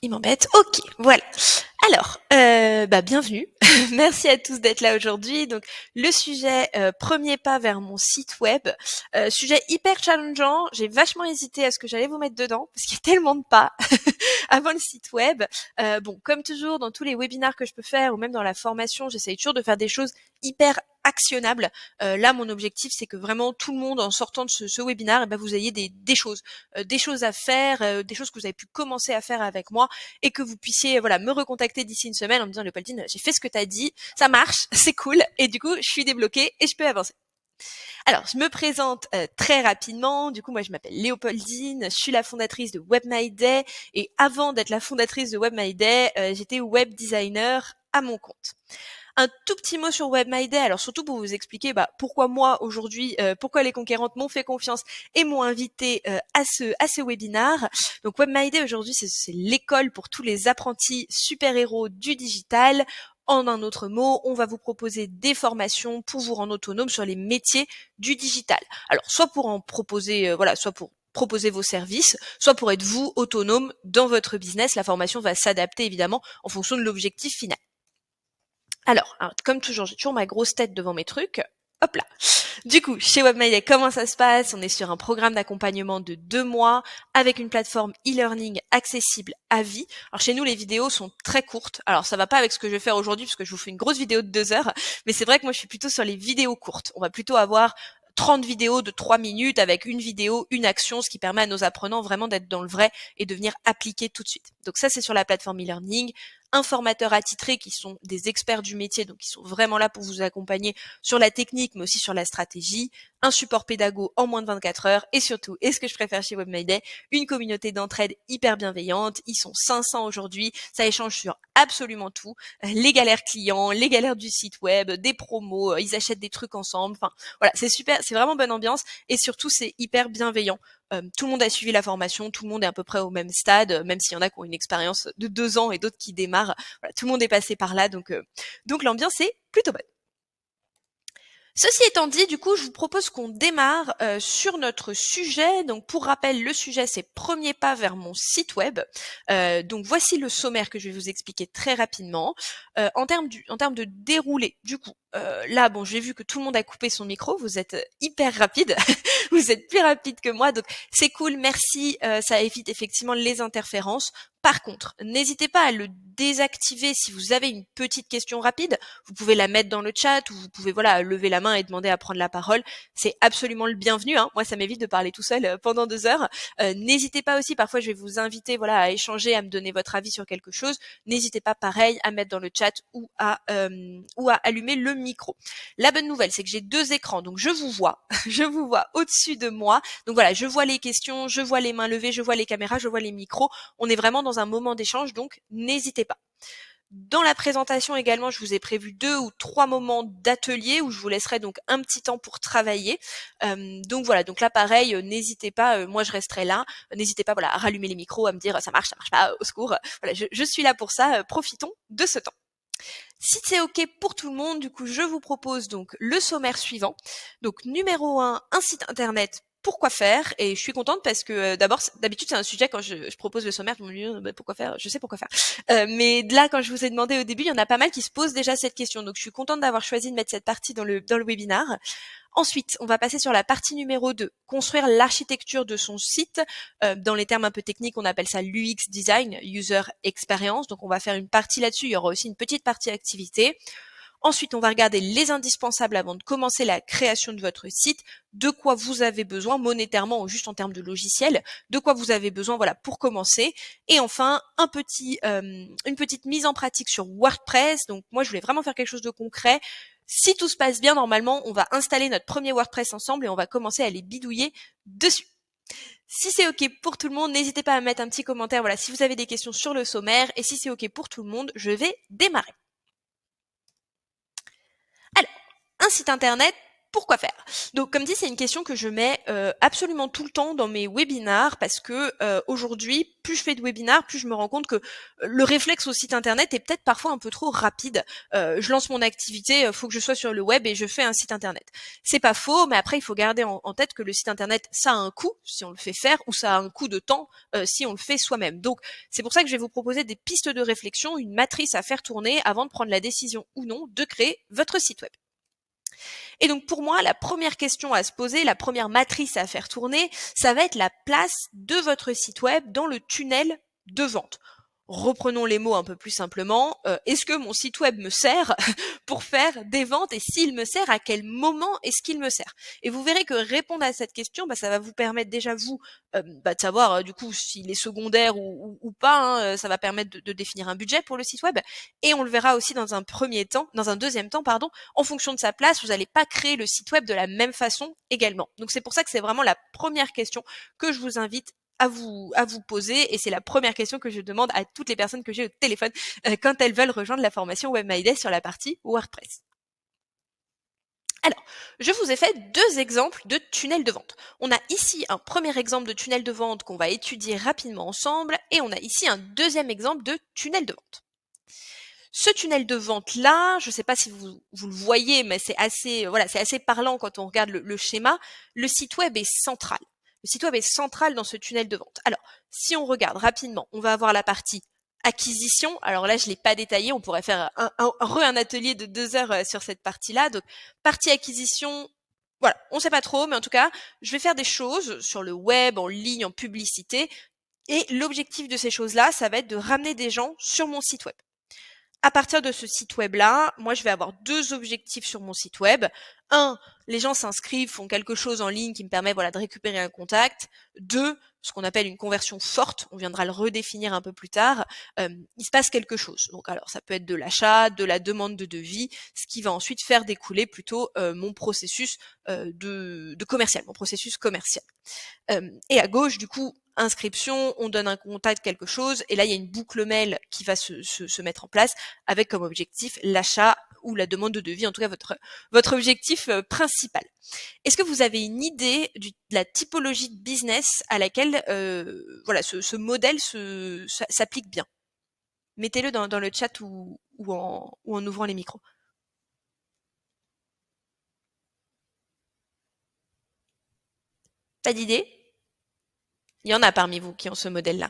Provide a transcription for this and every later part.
Il m'embête. Ok, voilà. Alors, bienvenue. Merci à tous d'être là aujourd'hui. Donc, le sujet premier pas vers mon site web, sujet hyper challengeant. J'ai vachement hésité à ce que j'allais vous mettre dedans parce qu'il y a tellement de pas avant le site web. Bon, comme toujours dans tous les webinars que je peux faire ou même dans la formation, j'essaye toujours de faire des choses hyper actionnables. Là, mon objectif, c'est que vraiment tout le monde, en sortant de ce webinar, vous ayez des choses à faire, des choses que vous avez pu commencer à faire avec moi et que vous puissiez voilà me recontacter d'ici une semaine en me disant Léopoldine, j'ai fait ce que tu as dit, ça marche, c'est cool et du coup je suis débloquée et je peux avancer. Alors, je me présente très rapidement. Du coup, moi, je m'appelle Léopoldine. Je suis la fondatrice de Web My Day. Et avant d'être la fondatrice de Web My Day, j'étais web designer à mon compte. Un tout petit mot sur Web My Day, alors surtout pour vous expliquer pourquoi moi aujourd'hui, pourquoi les conquérantes m'ont fait confiance et m'ont invité à ce webinar. Donc Web My Day aujourd'hui, c'est l'école pour tous les apprentis super-héros du digital. En un autre mot, on va vous proposer des formations pour vous rendre autonome sur les métiers du digital. Alors soit pour en proposer, soit pour proposer vos services, soit pour être vous autonome dans votre business. La formation va s'adapter évidemment en fonction de l'objectif final. Alors, comme toujours, j'ai toujours ma grosse tête devant mes trucs. Hop là. Du coup, chez WebMyDay, comment ça se passe? On est sur un programme d'accompagnement de 2 mois avec une plateforme e-learning accessible à vie. Alors chez nous, les vidéos sont très courtes. Alors ça va pas avec ce que je vais faire aujourd'hui parce que je vous fais une grosse vidéo de 2 heures. Mais c'est vrai que moi, je suis plutôt sur les vidéos courtes. On va plutôt avoir 30 vidéos de 3 minutes avec une vidéo, une action, ce qui permet à nos apprenants vraiment d'être dans le vrai et de venir appliquer tout de suite. Donc ça, c'est sur la plateforme e-learning. Un formateur attitré qui sont des experts du métier, donc qui sont vraiment là pour vous accompagner sur la technique, mais aussi sur la stratégie, un support pédago en moins de 24 heures, et surtout, et ce que je préfère chez WebMyDay, une communauté d'entraide hyper bienveillante. Ils sont 500 aujourd'hui, ça échange sur absolument tout, les galères clients, les galères du site web, des promos, ils achètent des trucs ensemble, enfin voilà, c'est super, c'est vraiment bonne ambiance, et surtout c'est hyper bienveillant. Tout le monde a suivi la formation, tout le monde est à peu près au même stade, même s'il y en a qui ont une expérience de 2 ans et d'autres qui démarrent. Voilà, tout le monde est passé par là, donc l'ambiance est plutôt bonne. Ceci étant dit, du coup, je vous propose qu'on démarre sur notre sujet. Donc, pour rappel, le sujet, c'est premier pas vers mon site web. Donc, voici le sommaire que je vais vous expliquer très rapidement. En termes de déroulé, du coup, là, bon, j'ai vu que tout le monde a coupé son micro. Vous êtes hyper rapide. Vous êtes plus rapide que moi, donc c'est cool. Merci. Ça évite effectivement les interférences. Par contre, n'hésitez pas à le désactiver si vous avez une petite question rapide. Vous pouvez la mettre dans le chat ou vous pouvez lever la main et demander à prendre la parole. C'est absolument le bienvenu. Moi, ça m'évite de parler tout seul pendant 2 heures. N'hésitez pas aussi, parfois je vais vous inviter à échanger, à me donner votre avis sur quelque chose. N'hésitez pas pareil à mettre dans le chat ou à allumer le micro. La bonne nouvelle, c'est que j'ai 2 écrans, donc je vous vois. Je vous vois au-dessus de moi. Donc voilà, je vois les questions, je vois les mains levées, je vois les caméras, je vois les micros. On est vraiment dans un moment d'échange, donc n'hésitez pas. Dans la présentation également, je vous ai prévu 2 ou 3 moments d'atelier où je vous laisserai donc un petit temps pour travailler. Donc voilà, donc là pareil, n'hésitez pas, moi je resterai là. N'hésitez pas à rallumer les micros, à me dire ça marche pas, au secours. Voilà, je suis là pour ça, profitons de ce temps. Si c'est OK pour tout le monde, du coup, je vous propose donc le sommaire suivant. Donc, numéro 1, un site internet. Pourquoi faire? Et je suis contente parce que d'abord, d'habitude, c'est un sujet quand je propose le sommaire, tout le monde me dit pourquoi faire? Je sais pourquoi faire. Mais là, quand je vous ai demandé au début, il y en a pas mal qui se posent déjà cette question. Donc, je suis contente d'avoir choisi de mettre cette partie dans le webinar. Ensuite, on va passer sur la partie numéro 2, construire l'architecture de son site. Dans les termes un peu techniques, on appelle ça l'UX design, user experience. Donc, on va faire une partie là-dessus. Il y aura aussi une petite partie activité. Ensuite, on va regarder les indispensables avant de commencer la création de votre site, de quoi vous avez besoin monétairement ou juste en termes de logiciel, de quoi vous avez besoin pour commencer. Et enfin, une petite mise en pratique sur WordPress. Donc moi, je voulais vraiment faire quelque chose de concret. Si tout se passe bien, normalement, on va installer notre premier WordPress ensemble et on va commencer à les bidouiller dessus. Si c'est OK pour tout le monde, n'hésitez pas à mettre un petit commentaire si vous avez des questions sur le sommaire. Et si c'est OK pour tout le monde, je vais démarrer. Alors, un site internet, Pourquoi faire? Donc comme dit, c'est une question que je mets absolument tout le temps dans mes webinars parce que aujourd'hui, plus je fais de webinars, plus je me rends compte que le réflexe au site internet est peut-être parfois un peu trop rapide. Je lance mon activité, faut que je sois sur le web et je fais un site internet. C'est pas faux, mais après il faut garder en tête que le site internet, ça a un coût si on le fait faire, ou ça a un coût de temps si on le fait soi-même. Donc c'est pour ça que je vais vous proposer des pistes de réflexion, une matrice à faire tourner avant de prendre la décision ou non de créer votre site web. Et donc pour moi, la première question à se poser, la première matrice à faire tourner, ça va être la place de votre site web dans le tunnel de vente. Reprenons les mots un peu plus simplement. Est-ce que mon site web me sert pour faire des ventes, et s'il me sert, à quel moment est-ce qu'il me sert? Et vous verrez que répondre à cette question, ça va vous permettre déjà vous de savoir du coup s'il est secondaire ou pas. Ça va permettre de définir un budget pour le site web. Et on le verra aussi dans un deuxième temps, pardon. En fonction de sa place, vous n'allez pas créer le site web de la même façon également. Donc c'est pour ça que c'est vraiment la première question que je vous invite à vous poser, et c'est la première question que je demande à toutes les personnes que j'ai au téléphone quand elles veulent rejoindre la formation Web My Day sur la partie WordPress. Alors, je vous ai fait deux exemples de tunnels de vente. On a ici un premier exemple de tunnel de vente qu'on va étudier rapidement ensemble, et on a ici un deuxième exemple de tunnel de vente. Ce tunnel de vente là, je ne sais pas si vous le voyez, mais c'est assez parlant quand on regarde le schéma. Le site web est central. Le site web est central dans ce tunnel de vente. Alors, si on regarde rapidement, on va avoir la partie acquisition. Alors là, je l'ai pas détaillé, on pourrait faire un atelier de 2 heures sur cette partie-là. Donc, partie acquisition, voilà, on sait pas trop, mais en tout cas, je vais faire des choses sur le web, en ligne, en publicité. Et l'objectif de ces choses-là, ça va être de ramener des gens sur mon site web. À partir de ce site web-là, moi, je vais avoir deux objectifs sur mon site web. Un, les gens s'inscrivent, font quelque chose en ligne qui me permet de récupérer un contact. Deux, ce qu'on appelle une conversion forte, on viendra le redéfinir un peu plus tard, il se passe quelque chose. Donc alors, ça peut être de l'achat, de la demande de devis, ce qui va ensuite faire découler plutôt mon processus de commercial, mon processus commercial. Et à gauche, du coup, inscription, on donne un contact, quelque chose, et là il y a une boucle mail qui va se mettre en place avec comme objectif l'achat ou la demande de devis, en tout cas votre objectif principal. Est-ce que vous avez une idée de la typologie de business à laquelle ce modèle s'applique bien? Mettez-le dans le chat ou en ouvrant les micros. Pas d'idée? Il y en a parmi vous qui ont ce modèle-là.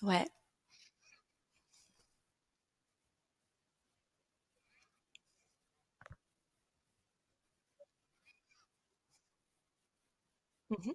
Ouais. Mmh.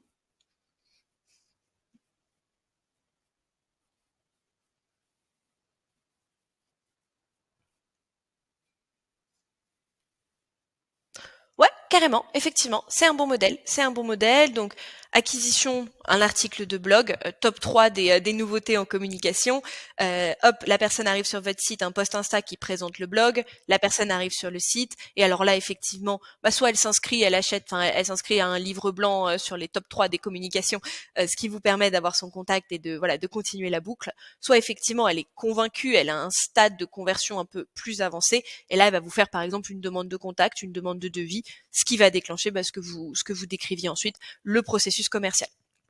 Ouais, carrément, effectivement, c'est un bon modèle. C'est un bon modèle. Donc, acquisition, un article de blog, top 3 des nouveautés en communication. Hop, la personne arrive sur votre site, un post Insta qui présente le blog. La personne arrive sur le site. Et alors là, effectivement, soit elle s'inscrit, elle s'inscrit à un livre blanc sur les top 3 des communications, ce qui vous permet d'avoir son contact et de continuer la boucle. Soit effectivement, elle est convaincue, elle a un stade de conversion un peu plus avancé. Et là, elle va vous faire, par exemple, une demande de contact, une demande de devis, ce qui va déclencher ce que vous décriviez ensuite, le processus commercial.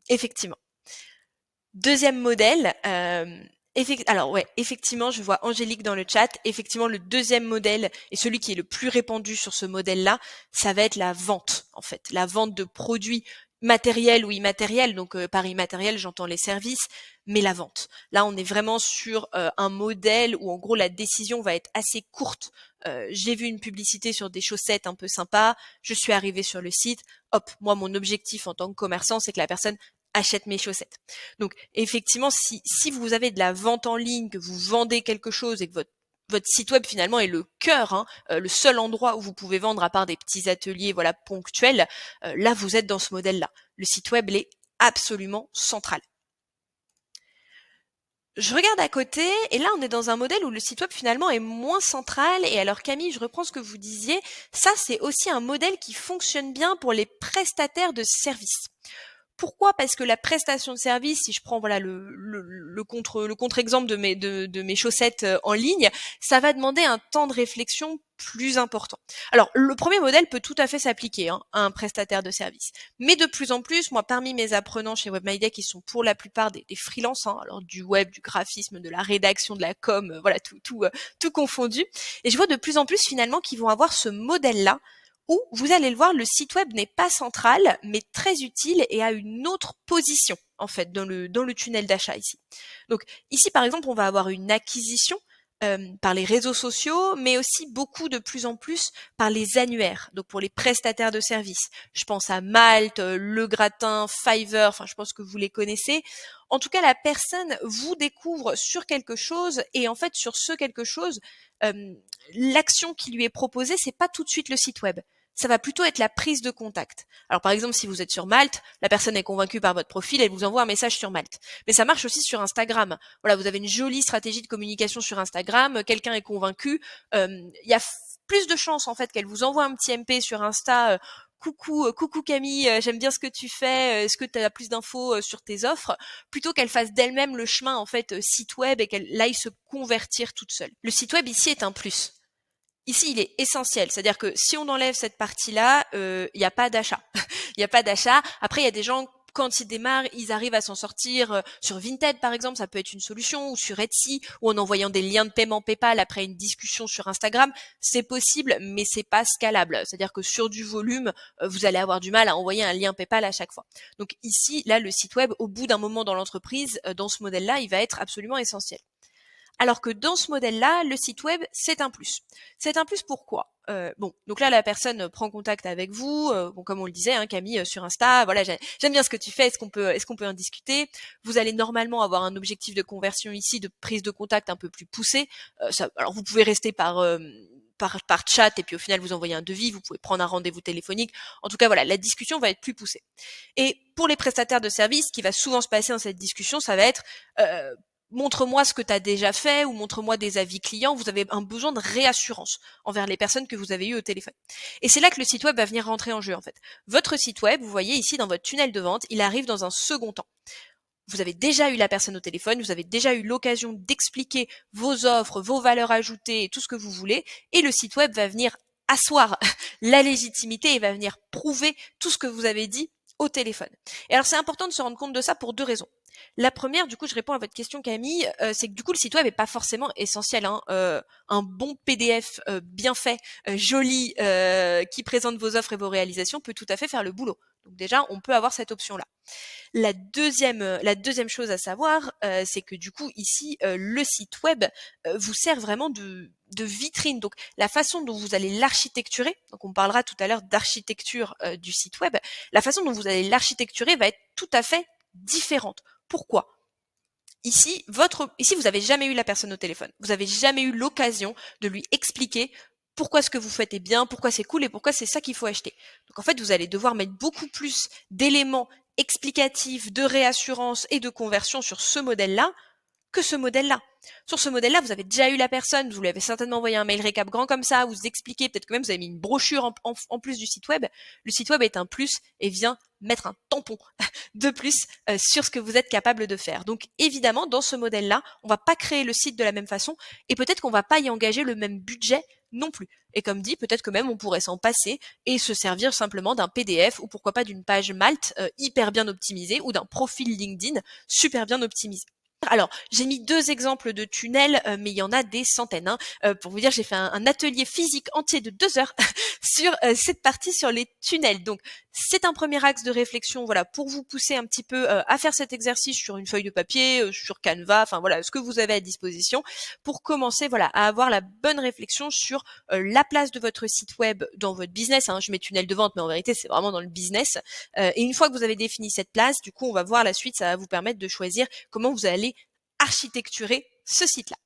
Effectivement. Deuxième modèle, effectivement, je vois Angélique dans le chat. Effectivement, le deuxième modèle, et celui qui est le plus répandu sur ce modèle-là, ça va être la vente, en fait. La vente de produits matériels ou immatériels. Donc, par immatériel, j'entends les services, mais la vente. Là, on est vraiment sur un modèle où, en gros, la décision va être assez courte. J'ai vu une publicité sur des chaussettes un peu sympas, je suis arrivée sur le site, hop, moi, mon objectif en tant que commerçant, c'est que la personne achète mes chaussettes. Donc effectivement, si vous avez de la vente en ligne, que vous vendez quelque chose et que votre site web finalement est le cœur, le seul endroit où vous pouvez vendre à part des petits ateliers ponctuels, là vous êtes dans ce modèle-là. Le site web il est absolument central. Je regarde à côté, et là on est dans un modèle où le site web finalement est moins central. Et alors Camille, je reprends ce que vous disiez, ça c'est aussi un modèle qui fonctionne bien pour les prestataires de services. Pourquoi? Parce que la prestation de service, si je prends voilà le contre-exemple de mes chaussettes en ligne, ça va demander un temps de réflexion plus important. Alors, le premier modèle peut tout à fait s'appliquer à un prestataire de service. Mais de plus en plus, moi, parmi mes apprenants chez WebMyDeck, qui sont pour la plupart des freelances, alors du web, du graphisme, de la rédaction, de la com, voilà, tout confondu. Et je vois de plus en plus finalement qu'ils vont avoir ce modèle-là où, vous allez le voir, le site web n'est pas central, mais très utile et a une autre position, en fait, dans le tunnel d'achat ici. Donc, ici, par exemple, on va avoir une acquisition par les réseaux sociaux, mais aussi beaucoup de plus en plus par les annuaires, donc pour les prestataires de services. Je pense à Malte, Le Gratin, Fiverr, enfin je pense que vous les connaissez. En tout cas, la personne vous découvre sur quelque chose et en fait sur ce quelque chose, l'action qui lui est proposée, c'est pas tout de suite le site web. Ça va plutôt être la prise de contact. Alors par exemple, si vous êtes sur Malte, la personne est convaincue par votre profil, elle vous envoie un message sur Malte. Mais ça marche aussi sur Instagram. Voilà, vous avez une jolie stratégie de communication sur Instagram, quelqu'un est convaincu, il y a plus de chances en fait qu'elle vous envoie un petit MP sur Insta, coucou Camille, j'aime bien ce que tu fais, est-ce que tu as plus d'infos sur tes offres, plutôt qu'elle fasse d'elle-même le chemin en fait site web et qu'elle aille se convertir toute seule. Le site web ici est un plus. Ici, il est essentiel, c'est-à-dire que si on enlève cette partie-là, il n'y a pas d'achat. Il n'y a pas d'achat. Après, il y a des gens, quand ils démarrent, ils arrivent à s'en sortir. Sur Vinted, par exemple, ça peut être une solution, ou sur Etsy, ou en envoyant des liens de paiement PayPal après une discussion sur Instagram. C'est possible, mais c'est pas scalable. C'est-à-dire que sur du volume, vous allez avoir du mal à envoyer un lien PayPal à chaque fois. Donc ici, là, le site web, au bout d'un moment dans l'entreprise, dans ce modèle-là, il va être absolument essentiel. Alors que dans ce modèle-là, le site web, c'est un plus. C'est un plus pourquoi? Bon, donc là, la personne prend contact avec vous, bon, comme on le disait, Camille, sur Insta, voilà, j'aime bien ce que tu fais, est-ce qu'on peut en discuter? Vous allez normalement avoir un objectif de conversion ici, de prise de contact un peu plus poussé. Alors vous pouvez rester par chat et puis au final vous envoyez un devis, vous pouvez prendre un rendez-vous téléphonique. En tout cas, voilà, la discussion va être plus poussée. Et pour les prestataires de services, ce qui va souvent se passer dans cette discussion, ça va être montre-moi ce que tu as déjà fait ou montre-moi des avis clients. Vous avez un besoin de réassurance envers les personnes que vous avez eues au téléphone. Et c'est là que le site web va venir rentrer en jeu en fait. Votre site web, vous voyez ici dans votre tunnel de vente, il arrive dans un second temps. Vous avez déjà eu la personne au téléphone, vous avez déjà eu l'occasion d'expliquer vos offres, vos valeurs ajoutées et tout ce que vous voulez, et le site web va venir asseoir la légitimité et va venir prouver tout ce que vous avez dit au téléphone. Et alors c'est important de se rendre compte de ça pour deux raisons. La première, du coup, je réponds à votre question Camille, c'est que du coup le site web est pas forcément essentiel. Un bon PDF bien fait, joli, qui présente vos offres et vos réalisations peut tout à fait faire le boulot. Donc déjà, on peut avoir cette option-là. La deuxième chose à savoir, c'est que du coup ici, le site web vous sert vraiment de vitrine. Donc la façon dont vous allez l'architecturer, donc on parlera tout à l'heure d'architecture du site web, la façon dont vous allez l'architecturer va être tout à fait différente. Pourquoi? Ici, vous avez jamais eu la personne au téléphone. Vous avez jamais eu l'occasion de lui expliquer pourquoi ce que vous faites est bien, pourquoi c'est cool et pourquoi c'est ça qu'il faut acheter. Donc en fait, vous allez devoir mettre beaucoup plus d'éléments explicatifs, de réassurance et de conversion sur ce modèle-là que ce modèle-là. Sur ce modèle-là, vous avez déjà eu la personne, vous lui avez certainement envoyé un mail récap grand comme ça, vous expliquez, peut-être que même vous avez mis une brochure en plus du site web. Le site web est un plus et vient mettre un tampon de plus sur ce que vous êtes capable de faire. Donc évidemment, dans ce modèle-là, on va pas créer le site de la même façon et peut-être qu'on va pas y engager le même budget non plus. Et comme dit, peut-être que même on pourrait s'en passer et se servir simplement d'un PDF ou pourquoi pas d'une page Malte hyper bien optimisée ou d'un profil LinkedIn super bien optimisé. Alors, j'ai mis 2 exemples de tunnels, mais il y en a des centaines. Pour vous dire, j'ai fait un atelier physique entier de 2 heures sur cette partie sur les tunnels. Donc, c'est un premier axe de réflexion, voilà, pour vous pousser un petit peu à faire cet exercice sur une feuille de papier, sur Canva, enfin voilà, ce que vous avez à disposition, pour commencer, voilà, à avoir la bonne réflexion sur la place de votre site web dans votre business. Je mets tunnel de vente, mais en vérité, c'est vraiment dans le business. Et une fois que vous avez défini cette place, du coup, on va voir la suite, ça va vous permettre de choisir comment vous allez architecturer ce site-là.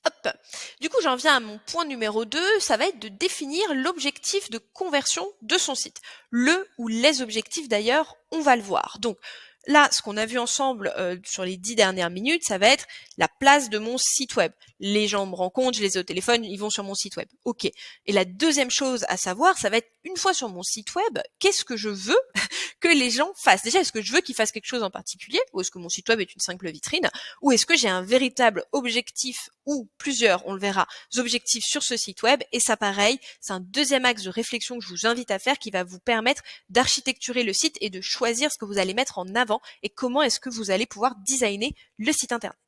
Hop. Du coup, j'en viens à mon point numéro 2, ça va être de définir l'objectif de conversion de son site. Le ou les objectifs d'ailleurs, on va le voir. Donc, là, ce qu'on a vu ensemble sur les 10 dernières minutes, ça va être la place de mon site web. Les gens me rencontrent, je les ai au téléphone, ils vont sur mon site web. Ok. Et la deuxième chose à savoir, ça va être une fois sur mon site web, qu'est-ce que je veux que les gens fassent? Déjà, est-ce que je veux qu'ils fassent quelque chose en particulier, ou est-ce que mon site web est une simple vitrine, ou est-ce que j'ai un véritable objectif ou plusieurs, on le verra, objectifs sur ce site web? Et ça, pareil, c'est un deuxième axe de réflexion que je vous invite à faire qui va vous permettre d'architecturer le site et de choisir ce que vous allez mettre en avant et comment est-ce que vous allez pouvoir designer le site internet.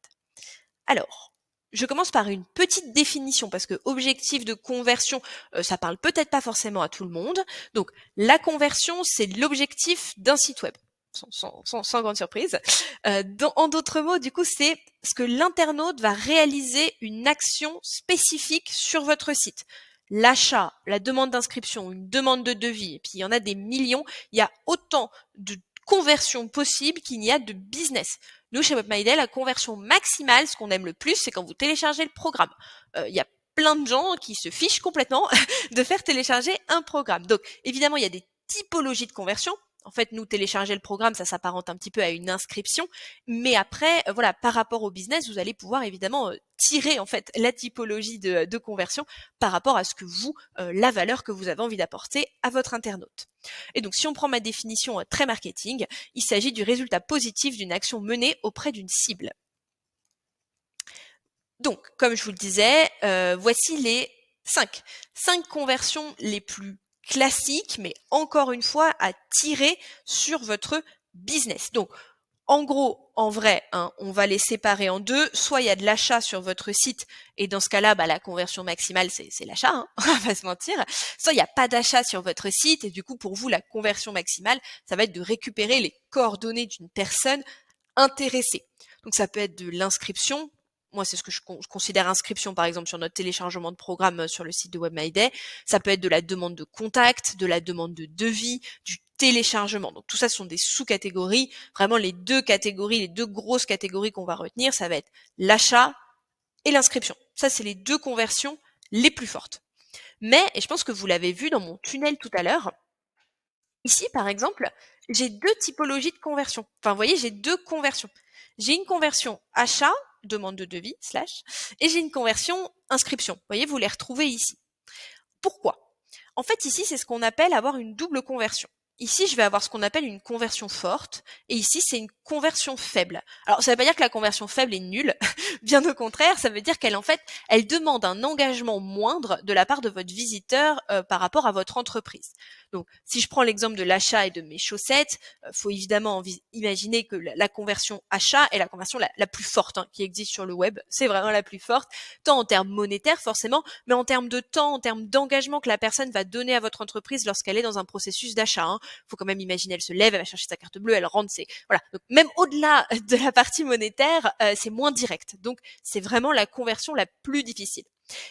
Alors, je commence par une petite définition parce que objectif de conversion, ça parle peut-être pas forcément à tout le monde. Donc, la conversion, c'est l'objectif d'un site web. Sans grande surprise. En d'autres mots, du coup, c'est ce que l'internaute va réaliser une action spécifique sur votre site. L'achat, la demande d'inscription, une demande de devis, et puis il y en a des millions. Il y a autant de conversions possibles qu'il n'y a de business. Nous, chez WebMyDay, la conversion maximale, ce qu'on aime le plus, c'est quand vous téléchargez le programme. Il y a plein de gens qui se fichent complètement de faire télécharger un programme. Donc, évidemment, il y a des typologies de conversion. En fait, nous, télécharger le programme, ça s'apparente un petit peu à une inscription. Mais après, voilà, par rapport au business, vous allez pouvoir évidemment tirer en fait la typologie de conversion par rapport à ce que vous, la valeur que vous avez envie d'apporter à votre internaute. Et donc, si on prend ma définition très marketing, il s'agit du résultat positif d'une action menée auprès d'une cible. Donc, comme je vous le disais, voici les 5 conversions les plus classiques, mais encore une fois, à tirer sur votre business. Donc, en gros, en vrai, hein, on va les séparer en deux. Soit il y a de l'achat sur votre site, et dans ce cas-là, la conversion maximale, c'est l'achat, hein, on va pas se mentir. Soit il n'y a pas d'achat sur votre site, et du coup, pour vous, la conversion maximale, ça va être de récupérer les coordonnées d'une personne intéressée. Donc ça peut être de l'inscription. Moi, c'est ce que je considère inscription, par exemple, sur notre téléchargement de programme sur le site de WebMyDay. Ça peut être de la demande de contact, de la demande de devis, du téléchargement. Donc tout ça, ce sont des sous-catégories. Vraiment, les deux catégories, les deux grosses catégories qu'on va retenir, ça va être l'achat et l'inscription. Ça, c'est les deux conversions les plus fortes. Mais, et je pense que vous l'avez vu dans mon tunnel tout à l'heure, ici, par exemple, j'ai deux typologies de conversion. Enfin, vous voyez, j'ai deux conversions. J'ai une conversion achat, demande de devis, slash, et j'ai une conversion inscription. Vous voyez, vous les retrouvez ici. Pourquoi? En fait, ici, c'est ce qu'on appelle avoir une double conversion. Ici, je vais avoir ce qu'on appelle une conversion forte, et ici, c'est une conversion faible. Alors, ça ne veut pas dire que la conversion faible est nulle, bien au contraire, ça veut dire qu'elle, en fait, elle demande un engagement moindre de la part de votre visiteur par rapport à votre entreprise. Donc, si je prends l'exemple de l'achat et de mes chaussettes, faut évidemment imaginer que la conversion achat est la conversion la plus forte qui existe sur le web. C'est vraiment la plus forte, tant en termes monétaires forcément, mais en termes de temps, en termes d'engagement que la personne va donner à votre entreprise lorsqu'elle est dans un processus d'achat. Faut quand même imaginer, elle se lève, elle va chercher sa carte bleue, elle rentre, voilà. Donc même au-delà de la partie monétaire, c'est moins direct. Donc c'est vraiment la conversion la plus difficile.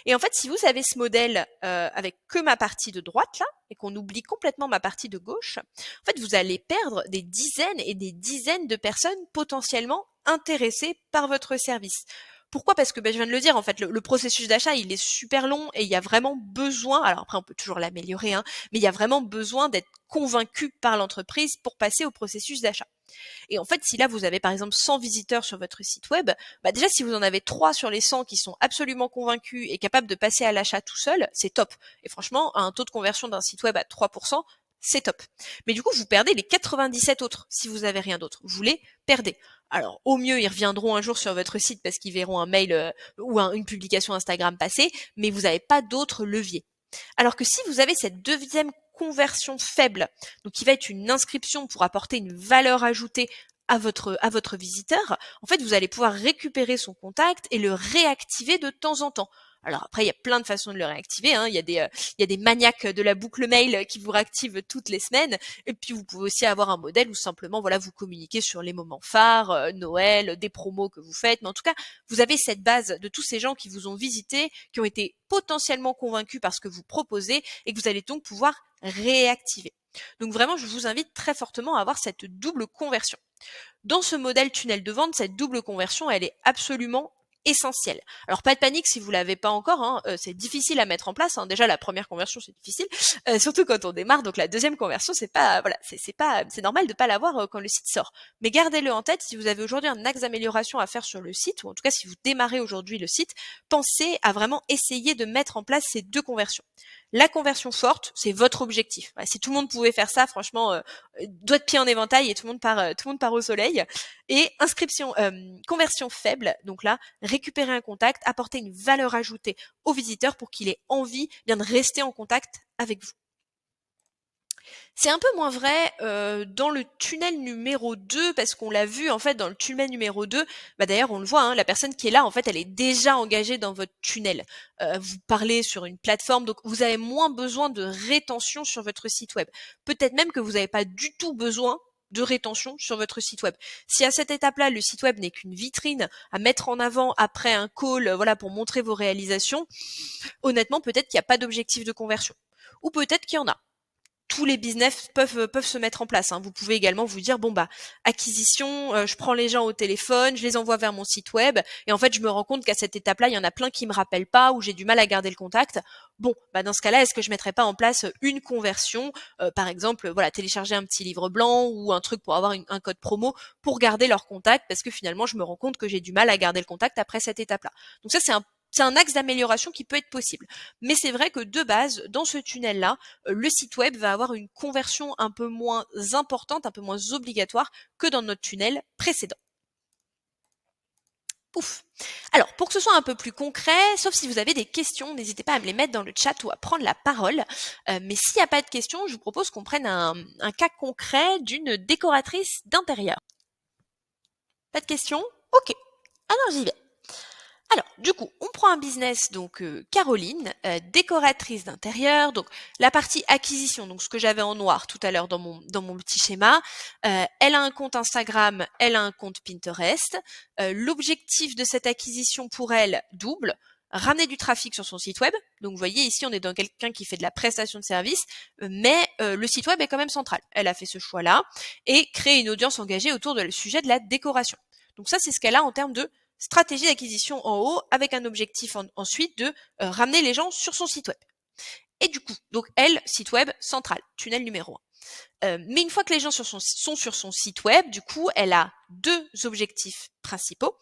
Et en fait, si vous avez ce modèle avec que ma partie de droite là, et qu'on oublie complètement ma partie de gauche, en fait, vous allez perdre des dizaines et des dizaines de personnes potentiellement intéressées par votre service. Pourquoi? Parce que je viens de le dire, en fait, le processus d'achat, il est super long et il y a vraiment besoin, alors après on peut toujours l'améliorer, mais il y a vraiment besoin d'être convaincu par l'entreprise pour passer au processus d'achat. Et en fait, si là vous avez par exemple 100 visiteurs sur votre site web, déjà si vous en avez 3 sur les 100 qui sont absolument convaincus et capables de passer à l'achat tout seul, c'est top. Et franchement, un taux de conversion d'un site web à 3%, c'est top. Mais du coup, vous perdez les 97 autres si vous avez rien d'autre. Vous les perdez. Alors, au mieux, ils reviendront un jour sur votre site parce qu'ils verront un mail ou une publication Instagram passer, mais vous n'avez pas d'autres leviers. Alors que si vous avez cette deuxième conversion faible, donc qui va être une inscription pour apporter une valeur ajoutée à votre visiteur, en fait, vous allez pouvoir récupérer son contact et le réactiver de temps en temps. Alors après, il y a plein de façons de le réactiver. Il y a des maniaques de la boucle mail qui vous réactivent toutes les semaines. Et puis vous pouvez aussi avoir un modèle où simplement, voilà, vous communiquez sur les moments phares, Noël, des promos que vous faites. Mais en tout cas, vous avez cette base de tous ces gens qui vous ont visité, qui ont été potentiellement convaincus par ce que vous proposez et que vous allez donc pouvoir réactiver. Donc vraiment, je vous invite très fortement à avoir cette double conversion. Dans ce modèle tunnel de vente, cette double conversion, elle est absolument essentiel. Alors pas de panique si vous l'avez pas encore, hein, c'est difficile à mettre en place. Hein. Déjà la première conversion c'est difficile, surtout quand on démarre. Donc la deuxième conversion c'est pas, voilà, c'est normal de pas l'avoir quand le site sort. Mais gardez-le en tête si vous avez aujourd'hui un axe d'amélioration à faire sur le site, ou en tout cas si vous démarrez aujourd'hui le site, pensez à vraiment essayer de mettre en place ces deux conversions. La conversion forte, c'est votre objectif. Si tout le monde pouvait faire ça, franchement, doigt de pied en éventail et tout le monde part au soleil. Et conversion faible, donc là, récupérer un contact, apporter une valeur ajoutée au visiteur pour qu'il ait envie bien de rester en contact avec vous. C'est un peu moins vrai dans le tunnel numéro 2 parce qu'on l'a vu en fait dans le tunnel numéro 2, d'ailleurs on le voit, hein, la personne qui est là en fait elle est déjà engagée dans votre tunnel. Vous parlez sur une plateforme, donc vous avez moins besoin de rétention sur votre site web. Peut-être même que vous n'avez pas du tout besoin de rétention sur votre site web. Si à cette étape-là, le site web n'est qu'une vitrine à mettre en avant après un call, voilà, pour montrer vos réalisations, honnêtement, peut-être qu'il n'y a pas d'objectif de conversion. Ou peut-être qu'il y en a. Tous les business peuvent se mettre en place. Hein. Vous pouvez également vous dire acquisition, je prends les gens au téléphone, je les envoie vers mon site web, et en fait je me rends compte qu'à cette étape-là, il y en a plein qui me rappellent pas ou j'ai du mal à garder le contact. Dans ce cas-là, est-ce que je mettrais pas en place une conversion, par exemple, voilà, télécharger un petit livre blanc ou un truc pour avoir un code promo pour garder leur contact parce que finalement je me rends compte que j'ai du mal à garder le contact après cette étape-là. Donc ça c'est un axe d'amélioration qui peut être possible. Mais c'est vrai que de base, dans ce tunnel-là, le site web va avoir une conversion un peu moins importante, un peu moins obligatoire que dans notre tunnel précédent. Ouf. Alors, pour que ce soit un peu plus concret, sauf si vous avez des questions, n'hésitez pas à me les mettre dans le chat ou à prendre la parole. Mais s'il n'y a pas de questions, je vous propose qu'on prenne un cas concret d'une décoratrice d'intérieur. Pas de questions? Ok. Alors j'y vais. Alors, du coup, on prend un business, donc Caroline, décoratrice d'intérieur, donc la partie acquisition, donc ce que j'avais en noir tout à l'heure dans mon petit schéma. Elle a un compte Instagram, elle a un compte Pinterest. L'objectif de cette acquisition pour elle, double, ramener du trafic sur son site web. Donc vous voyez ici, on est dans quelqu'un qui fait de la prestation de service, mais le site web est quand même central. Elle a fait ce choix-là et créer une audience engagée autour du sujet de la décoration. Donc ça, c'est ce qu'elle a en termes de stratégie d'acquisition en haut avec un objectif ensuite de ramener les gens sur son site web. Et du coup, donc elle, site web central, tunnel numéro 1. Mais une fois que les gens sont sur son site web, du coup, elle a deux objectifs principaux.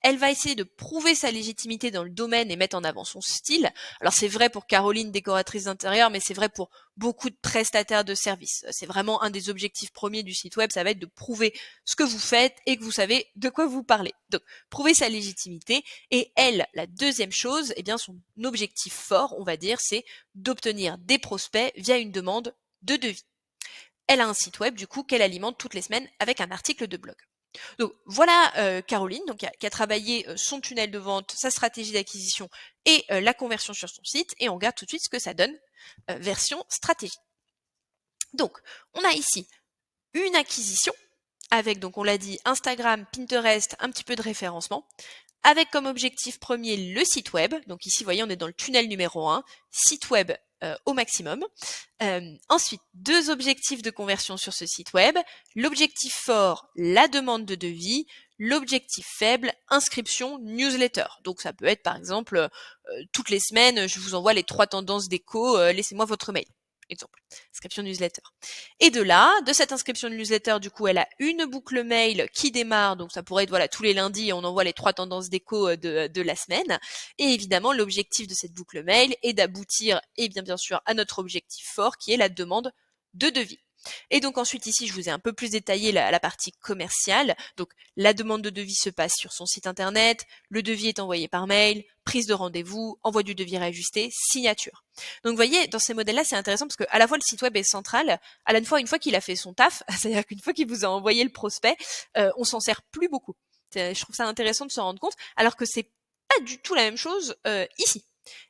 Elle va essayer de prouver sa légitimité dans le domaine et mettre en avant son style. Alors c'est vrai pour Caroline, décoratrice d'intérieur, mais c'est vrai pour beaucoup de prestataires de services. C'est vraiment un des objectifs premiers du site web, ça va être de prouver ce que vous faites et que vous savez de quoi vous parlez. Donc, prouver sa légitimité. Et elle, la deuxième chose, eh bien son objectif fort, on va dire, c'est d'obtenir des prospects via une demande de devis. Elle a un site web, du coup, qu'elle alimente toutes les semaines avec un article de blog. Donc voilà Caroline, donc qui a travaillé son tunnel de vente, sa stratégie d'acquisition et la conversion sur son site. Et on regarde tout de suite ce que ça donne, version stratégie. Donc, on a ici une acquisition avec, donc on l'a dit, Instagram, Pinterest, un petit peu de référencement, avec comme objectif premier le site web. Donc ici, vous voyez, on est dans le tunnel numéro 1, site web au maximum. Ensuite, deux objectifs de conversion sur ce site web. L'objectif fort, la demande de devis. L'objectif faible, inscription newsletter. Donc ça peut être par exemple, toutes les semaines, je vous envoie les 3 tendances déco, laissez-moi votre mail. Exemple, inscription newsletter. Et de là, de cette inscription de newsletter, du coup, elle a une boucle mail qui démarre, donc ça pourrait être voilà tous les lundis, on envoie les 3 tendances déco de la semaine. Et évidemment, l'objectif de cette boucle mail est d'aboutir, et bien sûr, à notre objectif fort, qui est la demande de devis. Et donc ensuite ici, je vous ai un peu plus détaillé la partie commerciale. Donc la demande de devis se passe sur son site internet, le devis est envoyé par mail, prise de rendez-vous, envoi du devis réajusté, signature. Donc vous voyez, dans ces modèles-là, c'est intéressant parce que à la fois le site web est central, à la fois une fois qu'il a fait son taf, c'est-à-dire qu'une fois qu'il vous a envoyé le prospect, on s'en sert plus beaucoup. Je trouve ça intéressant de s'en rendre compte, alors que c'est pas du tout la même chose ici.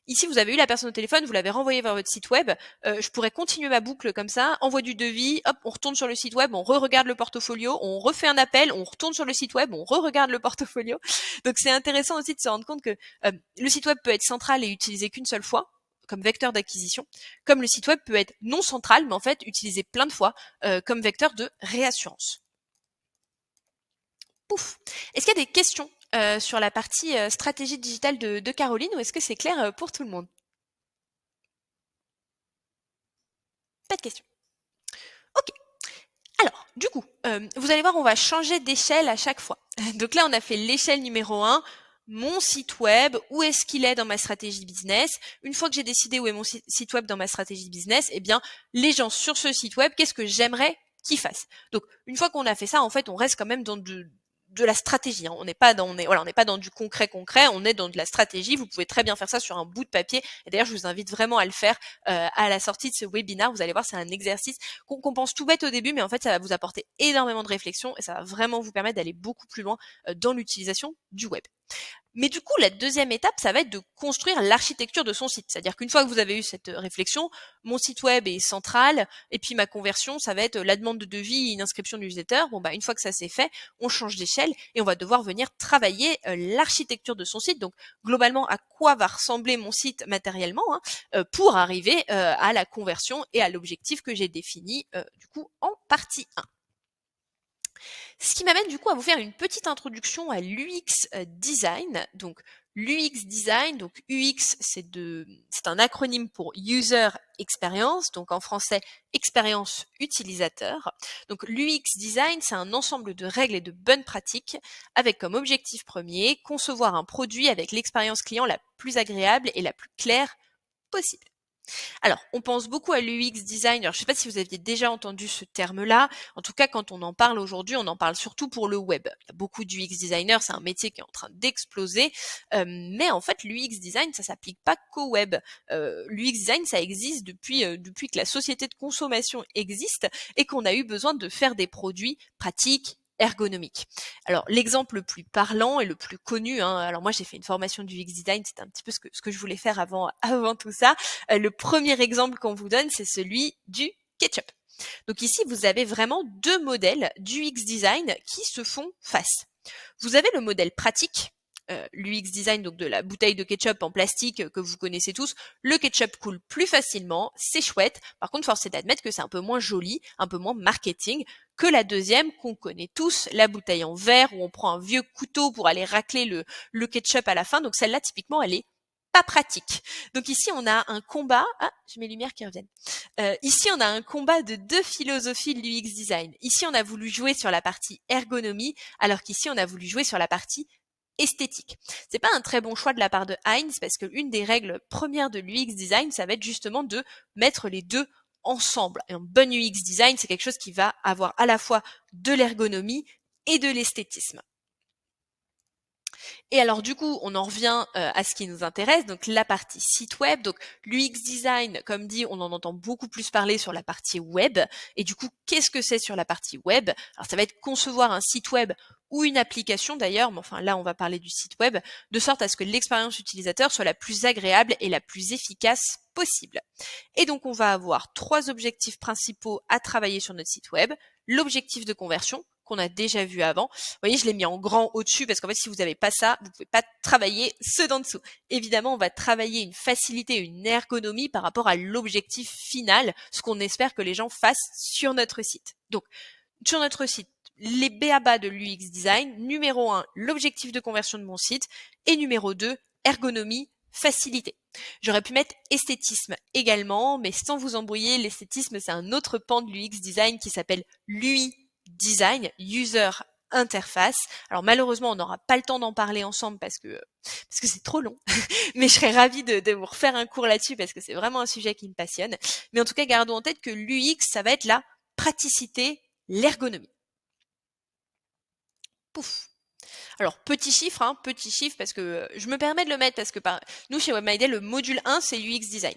Ici, vous avez eu la personne au téléphone, vous l'avez renvoyé vers votre site web. Je pourrais continuer ma boucle comme ça, envoie du devis, hop, on retourne sur le site web, on re-regarde le portfolio, on refait un appel, on retourne sur le site web, on re-regarde le portfolio. Donc c'est intéressant aussi de se rendre compte que le site web peut être central et utilisé qu'une seule fois comme vecteur d'acquisition, comme le site web peut être non central, mais en fait utilisé plein de fois comme vecteur de réassurance. Pouf. Est-ce qu'il y a des questions sur la partie stratégie digitale de Caroline, ou est-ce que c'est clair pour tout le monde? Pas de questions. Ok. Alors, du coup, vous allez voir, on va changer d'échelle à chaque fois. Donc là, on a fait l'échelle numéro 1, mon site web, où est-ce qu'il est dans ma stratégie business. Une fois que j'ai décidé où est mon site web dans ma stratégie business, eh bien, les gens sur ce site web, qu'est-ce que j'aimerais qu'ils fassent? Donc, une fois qu'on a fait ça, en fait, on reste quand même dans de la stratégie, hein. On n'est pas dans, on n'est pas dans du concret, on est dans de la stratégie. Vous pouvez très bien faire ça sur un bout de papier. Et d'ailleurs, je vous invite vraiment à le faire à la sortie de ce webinaire. Vous allez voir, c'est un exercice qu'on pense tout bête au début, mais en fait, ça va vous apporter énormément de réflexion et ça va vraiment vous permettre d'aller beaucoup plus loin dans l'utilisation du web. Mais du coup, la deuxième étape, ça va être de construire l'architecture de son site. C'est-à-dire qu'une fois que vous avez eu cette réflexion, mon site web est central, et puis ma conversion, ça va être la demande de devis et une inscription de newsletter. Bon, bah, une fois que ça c'est fait, on change d'échelle et on va devoir venir travailler l'architecture de son site. Donc, globalement, à quoi va ressembler mon site matériellement, hein, pour arriver à la conversion et à l'objectif que j'ai défini, du coup, en partie 1. Ce qui m'amène du coup à vous faire une petite introduction à l'UX design. Donc l'UX design, donc UX c'est un acronyme pour User Experience, donc en français expérience utilisateur. Donc l'UX design c'est un ensemble de règles et de bonnes pratiques avec comme objectif premier concevoir un produit avec l'expérience client la plus agréable et la plus claire possible. Alors, on pense beaucoup à l'UX design. Alors, je ne sais pas si vous aviez déjà entendu ce terme-là. En tout cas, quand on en parle aujourd'hui, on en parle surtout pour le web. Il y a beaucoup d'UX designers, c'est un métier qui est en train d'exploser. Mais en fait, l'UX design, ça s'applique pas qu'au web. L'UX design, ça existe depuis que la société de consommation existe et qu'on a eu besoin de faire des produits pratiques, ergonomiques. Alors l'exemple le plus parlant et le plus connu, hein, alors moi j'ai fait une formation du UX design, c'était un petit peu ce que je voulais faire avant tout ça. Le premier exemple qu'on vous donne, c'est celui du ketchup. Donc ici, vous avez vraiment deux modèles d'UX design qui se font face. Vous avez le modèle pratique, l'UX design donc de la bouteille de ketchup en plastique que vous connaissez tous. Le ketchup coule plus facilement, c'est chouette. Par contre, force est d'admettre que c'est un peu moins joli, un peu moins marketing que la deuxième qu'on connaît tous, la bouteille en verre où on prend un vieux couteau pour aller racler le ketchup à la fin. Donc celle-là, typiquement, elle est pas pratique. Donc ici, on a un combat. Ah, j'ai mes lumières qui reviennent. Ici, on a un combat de deux philosophies de l'UX design. Ici, on a voulu jouer sur la partie ergonomie, alors qu'ici, on a voulu jouer sur la partie esthétique. C'est pas un très bon choix de la part de Heinz parce que une des règles premières de l'UX design, ça va être justement de mettre les deux ensemble. Et un bon UX design, c'est quelque chose qui va avoir à la fois de l'ergonomie et de l'esthétisme. Et alors du coup, on en revient à ce qui nous intéresse, donc la partie site web. Donc l'UX design, comme dit, on en entend beaucoup plus parler sur la partie web. Et du coup, qu'est-ce que c'est sur la partie web? Alors ça va être concevoir un site web ou une application d'ailleurs, mais enfin là on va parler du site web, de sorte à ce que l'expérience utilisateur soit la plus agréable et la plus efficace possible. Et donc on va avoir trois objectifs principaux à travailler sur notre site web. L'objectif de conversion, qu'on a déjà vu avant. Vous voyez, je l'ai mis en grand au-dessus parce qu'en fait, si vous n'avez pas ça, vous pouvez pas travailler ceux d'en dessous. Évidemment, on va travailler une facilité, une ergonomie par rapport à l'objectif final, ce qu'on espère que les gens fassent sur notre site. Donc, sur notre site, les b.a.-ba de l'UX design, numéro 1, l'objectif de conversion de mon site, et numéro 2, ergonomie, facilité. J'aurais pu mettre esthétisme également, mais sans vous embrouiller, l'esthétisme, c'est un autre pan de l'UX design qui s'appelle l'UI design, user interface. Alors malheureusement, on n'aura pas le temps d'en parler ensemble parce que c'est trop long. Mais je serais ravie de vous refaire un cours là-dessus parce que c'est vraiment un sujet qui me passionne. Mais en tout cas, gardons en tête que l'UX, ça va être la praticité, l'ergonomie. Pouf. Alors, petit chiffre parce que je me permets de le mettre parce que nous, chez WebMyDay, le module 1, c'est UX Design.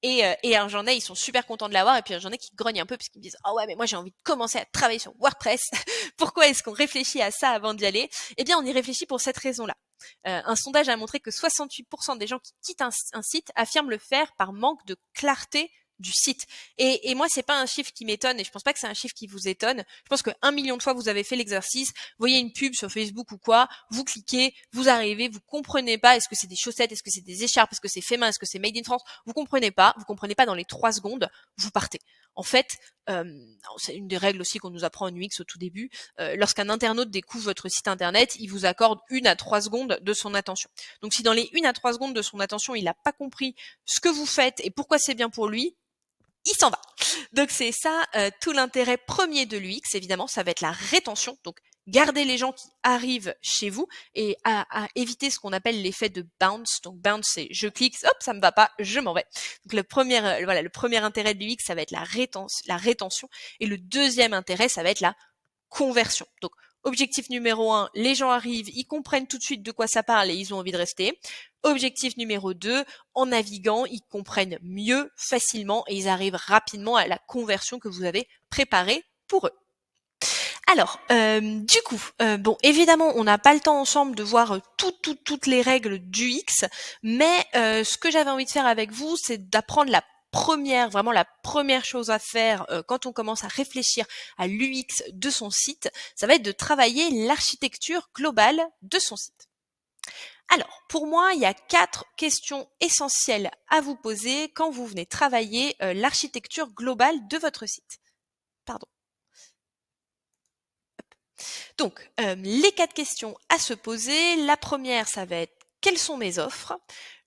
Et alors, j'en ai, ils sont super contents de l'avoir. Et puis, j'en ai qui grognent un peu parce qu'ils me disent, ah ouais, mais moi, j'ai envie de commencer à travailler sur WordPress. Pourquoi est-ce qu'on réfléchit à ça avant d'y aller? Eh bien, on y réfléchit pour cette raison-là. Un sondage a montré que 68% des gens qui quittent un site affirment le faire par manque de clarté du site. Et moi, c'est pas un chiffre qui m'étonne et je pense pas que c'est un chiffre qui vous étonne. Je pense que 1 million de fois vous avez fait l'exercice, vous voyez une pub sur Facebook ou quoi, vous cliquez, vous arrivez, vous comprenez pas, est-ce que c'est des chaussettes, est-ce que c'est des écharpes, est-ce que c'est fait main, est-ce que c'est made in France, vous comprenez pas dans les 3 secondes, vous partez. En fait, c'est une des règles aussi qu'on nous apprend en UX au tout début, lorsqu'un internaute découvre votre site internet, il vous accorde 1 à 3 secondes de son attention. Donc si dans les 1 à 3 secondes de son attention, il n'a pas compris ce que vous faites et pourquoi c'est bien pour lui, il s'en va. Donc c'est ça tout l'intérêt premier de l'UX, évidemment, ça va être la rétention. Donc garder les gens qui arrivent chez vous et à éviter ce qu'on appelle l'effet de bounce. Donc bounce, c'est je clique, hop, ça me va pas, je m'en vais. Donc le premier intérêt de l'UX, ça va être la rétention. Et le deuxième intérêt, ça va être la conversion. Donc objectif numéro 1, les gens arrivent, ils comprennent tout de suite de quoi ça parle et ils ont envie de rester. Objectif numéro 2, en naviguant, ils comprennent mieux, facilement et ils arrivent rapidement à la conversion que vous avez préparée pour eux. Alors, du coup, bon, évidemment, on n'a pas le temps ensemble de voir toutes les règles du X, mais ce que j'avais envie de faire avec vous, c'est d'apprendre vraiment la première chose à faire quand on commence à réfléchir à l'UX de son site, ça va être de travailler l'architecture globale de son site. Alors, pour moi, il y a 4 questions essentielles à vous poser quand vous venez travailler l'architecture globale de votre site. Pardon. Donc, les 4 questions à se poser. La première, ça va être quelles sont mes offres?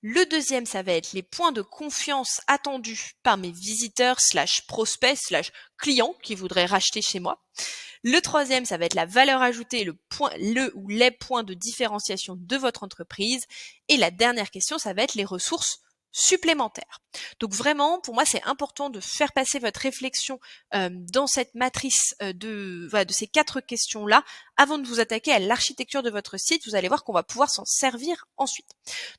Le deuxième, ça va être les points de confiance attendus par mes visiteurs / prospects / clients qui voudraient racheter chez moi. Le troisième, ça va être la valeur ajoutée, le ou les points de différenciation de votre entreprise. Et la dernière question, ça va être les ressources supplémentaires. Donc vraiment, pour moi, c'est important de faire passer votre réflexion dans cette matrice de ces 4 questions-là avant de vous attaquer à l'architecture de votre site. Vous allez voir qu'on va pouvoir s'en servir ensuite.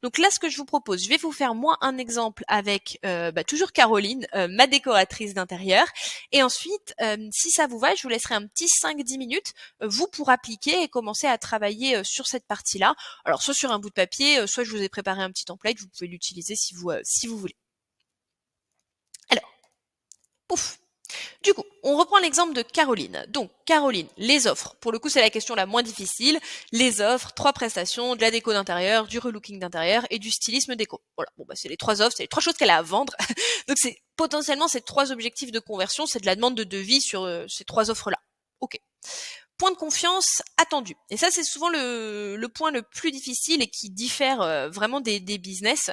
Donc là, ce que je vous propose, je vais vous faire moi un exemple avec toujours Caroline, ma décoratrice d'intérieur. Et ensuite, si ça vous va, je vous laisserai un petit 5-10 minutes, vous pour appliquer et commencer à travailler sur cette partie-là. Alors soit sur un bout de papier, soit je vous ai préparé un petit template, vous pouvez l'utiliser si vous voulez. Alors, pouf. Du coup, on reprend l'exemple de Caroline. Donc, Caroline, les offres. Pour le coup, c'est la question la moins difficile. Les offres, 3 prestations, de la déco d'intérieur, du relooking d'intérieur et du stylisme déco. Voilà. Bon, c'est les 3 offres, c'est les 3 choses qu'elle a à vendre. Donc, c'est potentiellement ces 3 objectifs de conversion, c'est de la demande de devis sur ces 3 offres-là. Ok. Point de confiance attendu. Et ça, c'est souvent le point le plus difficile et qui diffère vraiment des business.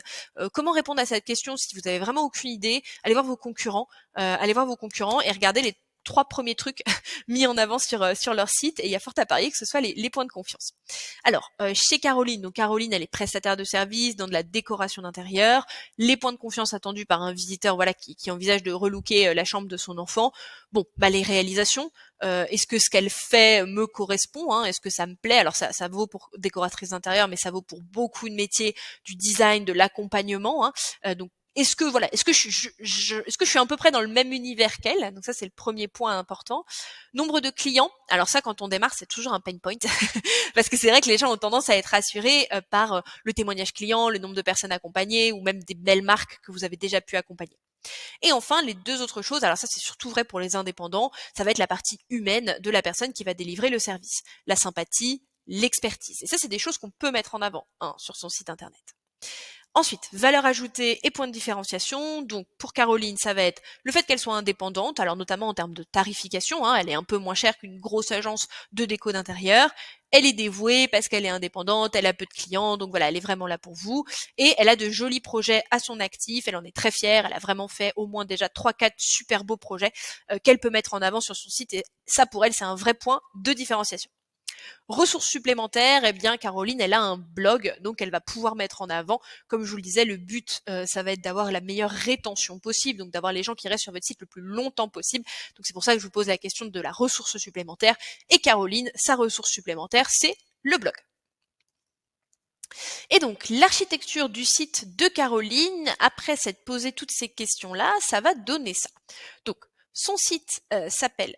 Comment répondre à cette question si vous avez vraiment aucune idée? Allez voir vos concurrents et regardez les 3 premiers trucs mis en avant sur leur site et il y a fort à parier que ce soit les points de confiance. Alors, chez Caroline, donc Caroline, elle est prestataire de services dans de la décoration d'intérieur. Les points de confiance attendus par un visiteur, voilà, qui envisage de relooker la chambre de son enfant. Bon, les réalisations. Est-ce que ce qu'elle fait me correspond, hein? Est-ce que ça me plaît? Alors ça vaut pour décoratrice d'intérieur, mais ça vaut pour beaucoup de métiers du design, de l'accompagnement, hein. Donc est-ce que je suis à peu près dans le même univers qu'elle? Donc ça, c'est le premier point important. Nombre de clients. Alors ça, quand on démarre, c'est toujours un pain point parce que c'est vrai que les gens ont tendance à être rassurés par le témoignage client, le nombre de personnes accompagnées ou même des belles marques que vous avez déjà pu accompagner. Et enfin, les 2 autres choses, alors ça c'est surtout vrai pour les indépendants, ça va être la partie humaine de la personne qui va délivrer le service. La sympathie, l'expertise. Et ça, c'est des choses qu'on peut mettre en avant sur son site internet. Ensuite, valeur ajoutée et point de différenciation. Donc pour Caroline, ça va être le fait qu'elle soit indépendante, alors notamment en termes de tarification, hein, elle est un peu moins chère qu'une grosse agence de déco d'intérieur. Elle est dévouée parce qu'elle est indépendante, elle a peu de clients, donc voilà, elle est vraiment là pour vous. Et elle a de jolis projets à son actif, elle en est très fière, elle a vraiment fait au moins déjà 3-4 super beaux projets qu'elle peut mettre en avant sur son site. Et ça, pour elle, c'est un vrai point de différenciation. Ressources supplémentaires, eh bien Caroline, elle a un blog, donc elle va pouvoir mettre en avant, comme je vous le disais, le but, ça va être d'avoir la meilleure rétention possible, donc d'avoir les gens qui restent sur votre site le plus longtemps possible. Donc c'est pour ça que je vous pose la question de la ressource supplémentaire. Et Caroline, sa ressource supplémentaire, c'est le blog. Et donc, l'architecture du site de Caroline, après s'être posé toutes ces questions-là, ça va donner ça. Donc, son site s'appelle...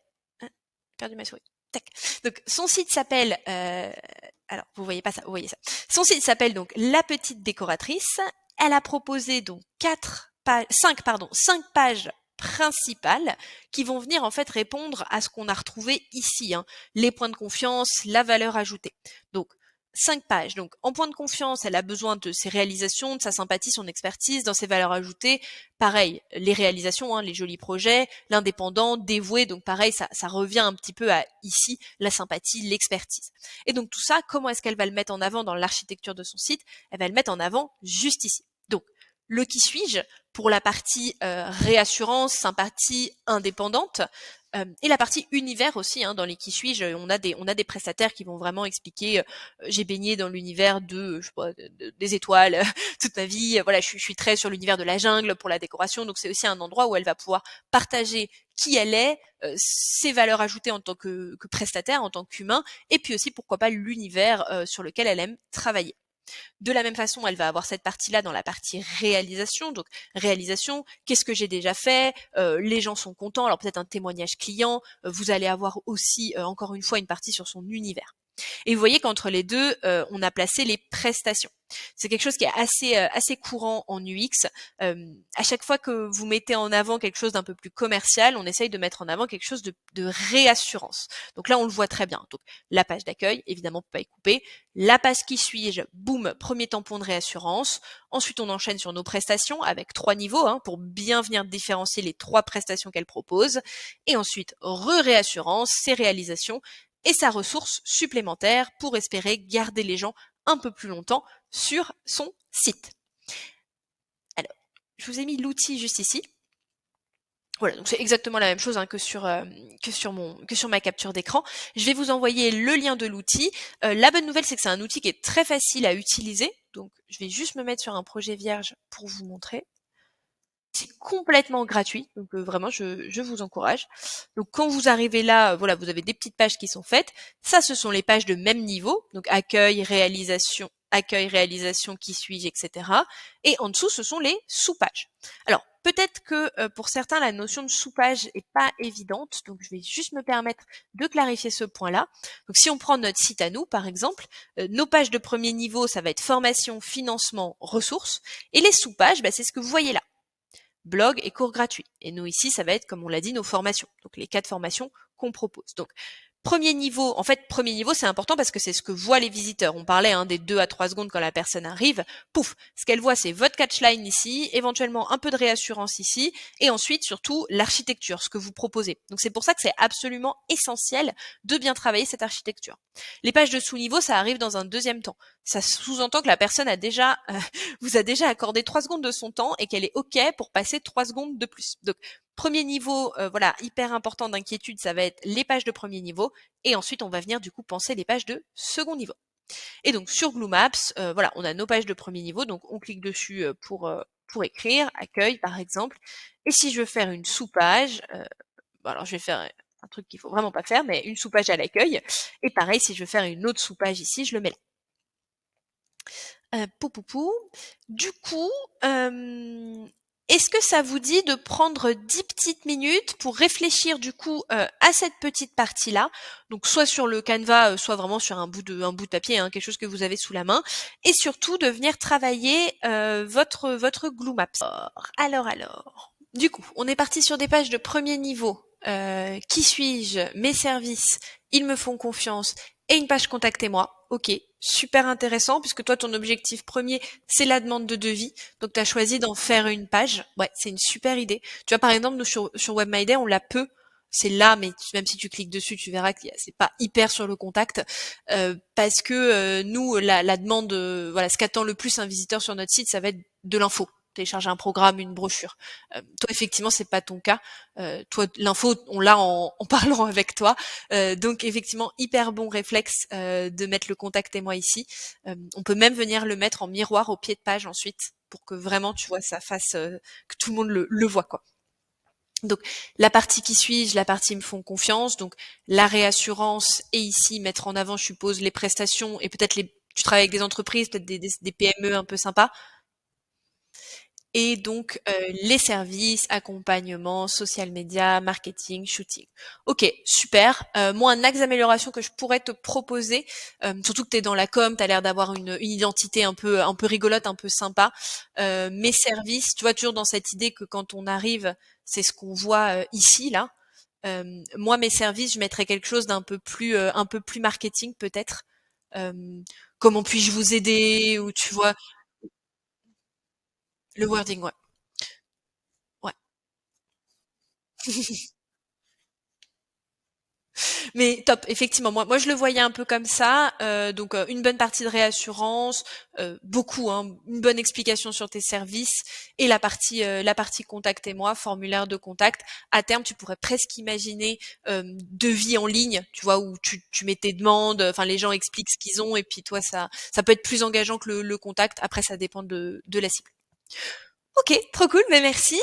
perdu ma souris. Tac. Donc, son site s'appelle... alors, vous voyez pas ça, vous voyez ça. Son site s'appelle donc La Petite Décoratrice. Elle a proposé donc 4 cinq pages principales qui vont venir en fait répondre à ce qu'on a retrouvé ici, hein, les points de confiance, la valeur ajoutée. Donc 5 pages. Donc en point de confiance, elle a besoin de ses réalisations, de sa sympathie, son expertise, dans ses valeurs ajoutées. Pareil, les réalisations, hein, les jolis projets, l'indépendant, dévoué. Donc pareil, ça revient un petit peu à ici la sympathie, l'expertise. Et donc tout ça, comment est-ce qu'elle va le mettre en avant dans l'architecture de son site? Elle va le mettre en avant juste ici. Donc le qui suis-je pour la partie réassurance, sympathie, indépendante. Et la partie univers aussi, hein, dans les qui suis-je, on a des prestataires qui vont vraiment expliquer j'ai baigné dans l'univers je sais pas, des étoiles toute ma vie, voilà, je suis très sur l'univers de la jungle pour la décoration, donc c'est aussi un endroit où elle va pouvoir partager qui elle est, ses valeurs ajoutées en tant que prestataire, en tant qu'humain, et puis aussi pourquoi pas l'univers sur lequel elle aime travailler. De la même façon, elle va avoir cette partie-là dans la partie réalisation. Donc réalisation, qu'est-ce que j'ai déjà fait? Les gens sont contents. Alors peut-être un témoignage client. Vous allez avoir aussi encore une fois une partie sur son univers. Et vous voyez qu'entre les deux, on a placé les prestations. C'est quelque chose qui est assez courant en UX. À chaque fois que vous mettez en avant quelque chose d'un peu plus commercial, on essaye de mettre en avant quelque chose de réassurance. Donc là, on le voit très bien. Donc la page d'accueil, évidemment, on peut pas y couper. La page qui suis-je, boum, premier tampon de réassurance. Ensuite, on enchaîne sur nos prestations avec 3 niveaux, hein, pour bien venir différencier les 3 prestations qu'elle propose. Et ensuite, réassurance, ses réalisations et sa ressource supplémentaire pour espérer garder les gens un peu plus longtemps sur son site. Alors, je vous ai mis l'outil juste ici. Voilà, donc c'est exactement la même chose, hein, que sur ma capture d'écran. Je vais vous envoyer le lien de l'outil. La bonne nouvelle, c'est que c'est un outil qui est très facile à utiliser. Donc, je vais juste me mettre sur un projet vierge pour vous montrer. C'est complètement gratuit, donc vraiment, je vous encourage. Donc quand vous arrivez là, voilà, vous avez des petites pages qui sont faites. Ça, ce sont les pages de même niveau, donc accueil, réalisation, qui suis-je, etc. Et en dessous, ce sont les sous-pages. Alors, peut-être que pour certains, la notion de sous-page est pas évidente, donc je vais juste me permettre de clarifier ce point-là. Donc si on prend notre site à nous, par exemple, nos pages de premier niveau, ça va être formation, financement, ressources, et les sous-pages, c'est ce que vous voyez là. Blog et cours gratuits. Et nous ici, ça va être, comme on l'a dit, nos formations. Donc les 4 formations qu'on propose. Donc premier niveau, premier niveau, c'est important parce que c'est ce que voient les visiteurs. On parlait des 2 à 3 secondes quand la personne arrive. Pouf, ce qu'elle voit, c'est votre catchline ici, éventuellement un peu de réassurance ici, et ensuite, surtout, l'architecture, ce que vous proposez. Donc c'est pour ça que c'est absolument essentiel de bien travailler cette architecture. Les pages de sous-niveau, ça arrive dans un deuxième temps. Ça sous-entend que la personne vous a déjà accordé 3 secondes de son temps et qu'elle est OK pour passer 3 secondes de plus. Donc, premier niveau, voilà, hyper important d'inquiétude, ça va être les pages de premier niveau. Et ensuite, on va venir du coup penser les pages de second niveau. Et donc, sur Glue Maps, voilà, on a nos pages de premier niveau. Donc, on clique dessus pour écrire, accueil par exemple. Et si je veux faire une sous-page, alors je vais faire un truc qu'il faut vraiment pas faire, mais une sous-page à l'accueil. Et pareil, si je veux faire une autre sous-page ici, je le mets là. Pou. Du coup, est-ce que ça vous dit de prendre 10 petites minutes pour réfléchir du coup à cette petite partie-là, donc soit sur le Canva, soit vraiment sur un bout de papier, hein, quelque chose que vous avez sous la main, et surtout de venir travailler votre Glue Maps. Alors. Du coup, on est parti sur des pages de premier niveau. Qui suis-je? Mes services, ils me font confiance. Et une page contactez-moi. Ok, super intéressant puisque toi ton objectif premier c'est la demande de devis. Donc tu as choisi d'en faire une page. Ouais, c'est une super idée. Tu vois par exemple nous sur WebMyDay on l'a peu. C'est là, mais même si tu cliques dessus, tu verras que c'est pas hyper sur le contact parce que nous la demande, voilà, ce qu'attend le plus un visiteur sur notre site, ça va être de l'info. Télécharger un programme, une brochure. Toi, effectivement, c'est pas ton cas. Toi, l'info, on l'a en parlant avec toi. Donc, effectivement, hyper bon réflexe de mettre le contact et moi ici. On peut même venir le mettre en miroir au pied de page ensuite pour que vraiment, tu vois, ça fasse que tout le monde le voit, quoi. Donc, la partie qui suis-je, la partie me font confiance. Donc, la réassurance et ici mettre en avant, je suppose, les prestations et peut-être tu travailles avec des entreprises, peut-être des PME un peu sympas. et donc les services, accompagnement, social media, marketing, shooting. Ok, super. Moi, un axe d'amélioration que je pourrais te proposer, surtout que tu es dans la com, tu as l'air d'avoir une identité un peu rigolote, un peu sympa. Mes services, tu vois, toujours dans cette idée que quand on arrive, c'est ce qu'on voit ici, là. Moi, mes services, je mettrais quelque chose un peu plus marketing peut-être. Euh, comment puis-je vous aider, ou tu vois, le wording, ouais. Ouais. Mais top, effectivement, moi je le voyais un peu comme ça, donc une bonne partie de réassurance, beaucoup, hein, une bonne explication sur tes services et la partie contact et moi, formulaire de contact. À terme, tu pourrais presque imaginer devis en ligne, tu vois, où tu mets tes demandes, enfin les gens expliquent ce qu'ils ont et puis toi ça peut être plus engageant que le contact. Après, ça dépend de la cible. Ok, trop cool, mais merci.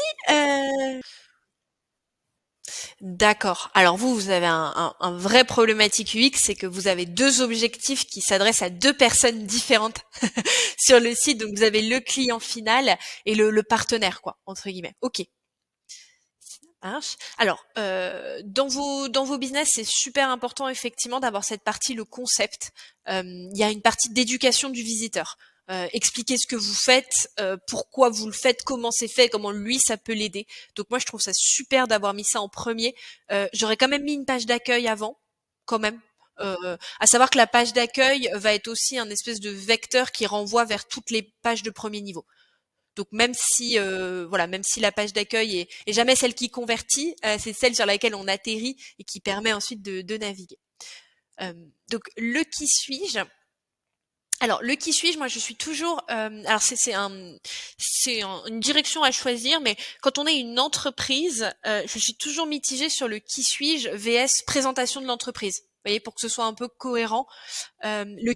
D'accord. Alors vous, vous avez un vrai problématique UX, c'est que vous avez deux objectifs qui s'adressent à deux personnes différentes sur le site. Donc vous avez le client final et le partenaire, quoi, entre guillemets. Ok. Marche. Alors, dans vos business, c'est super important effectivement d'avoir cette partie, le concept. Il y a une partie d'éducation du visiteur. Expliquer ce que vous faites, pourquoi vous le faites, comment c'est fait, comment lui ça peut l'aider. Donc moi je trouve ça super d'avoir mis ça en premier. J'aurais quand même mis une page d'accueil avant, quand même. À savoir que la page d'accueil va être aussi un espèce de vecteur qui renvoie vers toutes les pages de premier niveau. Donc même si voilà, même si la page d'accueil est jamais celle qui convertit, c'est celle sur laquelle on atterrit et qui permet ensuite de naviguer. Euh, donc le qui suis-je. Alors le qui suis-je, moi je suis toujours. Alors une direction à choisir, mais quand on est une entreprise, je suis toujours mitigée sur le qui suis-je vs présentation de l'entreprise. Vous voyez, pour que ce soit un peu cohérent. Le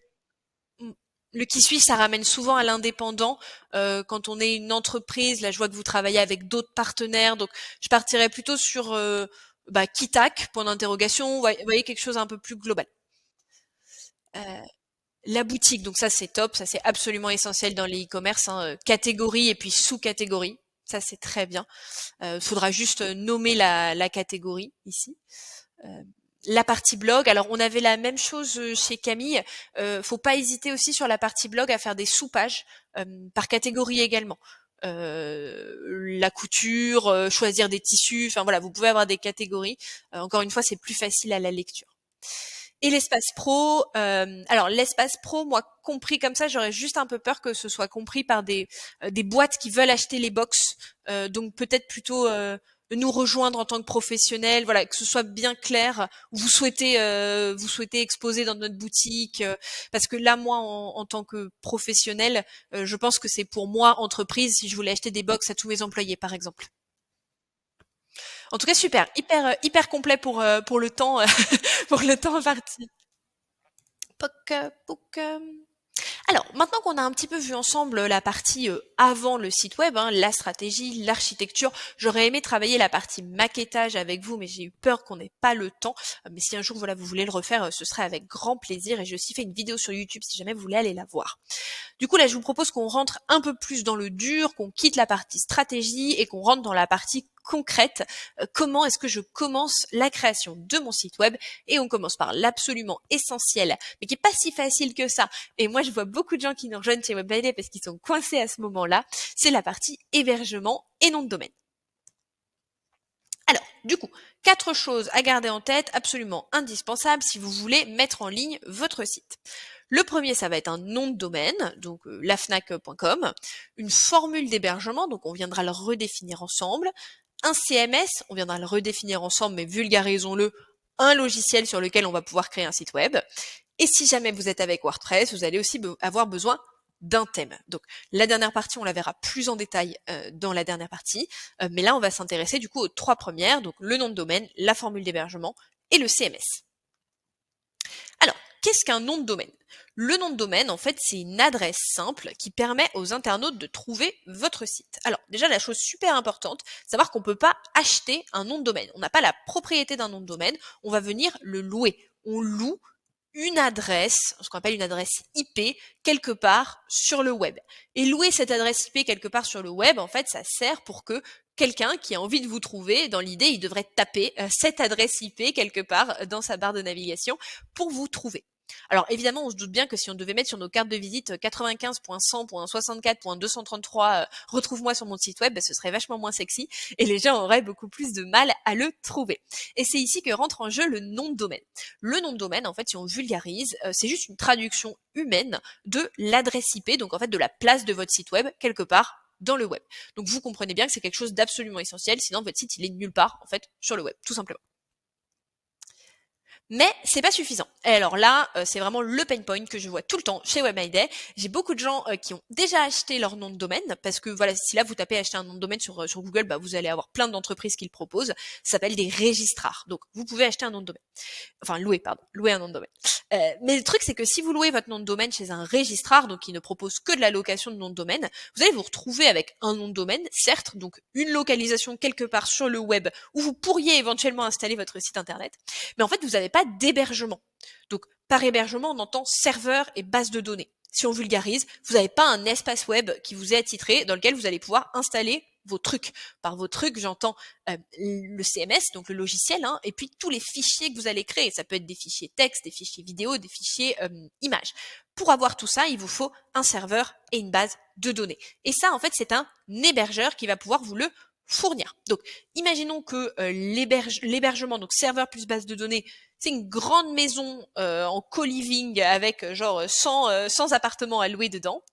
Mmh. Le qui suit, ça ramène souvent à l'indépendant. Quand on est une entreprise, là, je vois que vous travaillez avec d'autres partenaires, donc je partirais plutôt sur bah, Kitak, point d'interrogation. Vous voyez quelque chose un peu plus global. Euh, la boutique, donc ça c'est top, ça c'est absolument essentiel dans les e-commerce, hein, catégorie et puis sous-catégorie. Ça c'est très bien. Faudra juste nommer la catégorie ici. Euh, la partie blog, alors on avait la même chose chez Camille. Faut pas hésiter aussi sur la partie blog à faire des sous-pages par catégorie également. La couture, choisir des tissus, enfin voilà, vous pouvez avoir des catégories. Encore une fois, c'est plus facile à la lecture. Et l'espace pro, alors l'espace pro, moi compris comme ça, j'aurais juste un peu peur que ce soit compris par des boîtes qui veulent acheter les box, donc peut-être plutôt nous rejoindre en tant que professionnels, voilà, que ce soit bien clair. Vous souhaitez exposer dans notre boutique, parce que là, moi, en tant que professionnel, je pense que c'est pour moi entreprise si je voulais acheter des box à tous mes employés, par exemple. En tout cas, super, hyper complet pour le temps, pour le temps imparti. Poc, poc, Alors, maintenant qu'on a un petit peu vu ensemble la partie avant le site web, hein, la stratégie, l'architecture, j'aurais aimé travailler la partie maquettage avec vous, mais j'ai eu peur qu'on n'ait pas le temps. Mais si un jour voilà, vous voulez le refaire, ce serait avec grand plaisir. Et j'ai aussi fait une vidéo sur YouTube si jamais vous voulez aller la voir. Du coup, là, je vous propose qu'on rentre un peu plus dans le dur, qu'on quitte la partie stratégie et qu'on rentre dans la partie concrète. Comment est-ce que je commence la création de mon site web? Et on commence par l'absolument essentiel, mais qui est pas si facile que ça. Et moi, je vois beaucoup de gens qui nous rejoignent chez WebID parce qu'ils sont coincés à ce moment-là. C'est la partie hébergement et nom de domaine. Alors, du coup, quatre choses à garder en tête, absolument indispensables si vous voulez mettre en ligne votre site. Le premier, ça va être un nom de domaine, donc lafnac.com, une formule d'hébergement, donc on viendra le redéfinir ensemble, un CMS, on viendra le redéfinir ensemble, mais vulgarisons-le, un logiciel sur lequel on va pouvoir créer un site web. Et si jamais vous êtes avec WordPress, vous allez aussi avoir besoin d'un thème. Donc la dernière partie, on la verra plus en détail dans la dernière partie, mais là on va s'intéresser du coup aux trois premières, donc le nom de domaine, la formule d'hébergement et le CMS. Alors, qu'est-ce qu'un nom de domaine? Le nom de domaine, en fait, c'est une adresse simple qui permet aux internautes de trouver votre site. Alors, déjà, la chose super importante, savoir qu'on ne peut pas acheter un nom de domaine. On n'a pas la propriété d'un nom de domaine, on va venir le louer. On loue une adresse, ce qu'on appelle une adresse IP, quelque part sur le web. Et louer cette adresse IP quelque part sur le web, en fait, ça sert pour que quelqu'un qui a envie de vous trouver, dans l'idée, il devrait taper cette adresse IP quelque part dans sa barre de navigation pour vous trouver. Alors évidemment, on se doute bien que si on devait mettre sur nos cartes de visite 95.100.64.233 retrouve-moi sur mon site web, ce serait vachement moins sexy et les gens auraient beaucoup plus de mal à le trouver. Et c'est ici que rentre en jeu le nom de domaine. Le nom de domaine, en fait, si on vulgarise, c'est juste une traduction humaine de l'adresse IP, donc en fait de la place de votre site web quelque part dans le web. Donc vous comprenez bien que c'est quelque chose d'absolument essentiel, sinon votre site il est nulle part en fait sur le web, tout simplement. Mais c'est pas suffisant. Et alors là, c'est vraiment le pain point que je vois tout le temps chez WebMyDay. J'ai beaucoup de gens qui ont déjà acheté leur nom de domaine, parce que voilà, si là vous tapez acheter un nom de domaine sur Google, bah, vous allez avoir plein d'entreprises qui le proposent. Ça s'appelle des registrars. Donc vous pouvez acheter un nom de domaine. Enfin louer un nom de domaine. Mais le truc c'est que si vous louez votre nom de domaine chez un registrar, donc qui ne propose que de la location de nom de domaine, vous allez vous retrouver avec un nom de domaine, certes, donc une localisation quelque part sur le web où vous pourriez éventuellement installer votre site internet, mais en fait vous n'avez pas d'hébergement. Donc par hébergement on entend serveur et base de données. Si on vulgarise, vous n'avez pas un espace web qui vous est attitré dans lequel vous allez pouvoir installer vos trucs. Par vos trucs, j'entends le CMS, donc le logiciel, et puis tous les fichiers que vous allez créer. Ça peut être des fichiers texte, des fichiers vidéo, des fichiers images. Pour avoir tout ça, il vous faut un serveur et une base de données. Et ça, en fait, c'est un hébergeur qui va pouvoir vous le fournir. Donc, imaginons que l'hébergement, donc serveur plus base de données, c'est une grande maison en co-living avec genre 100 appartements à louer dedans.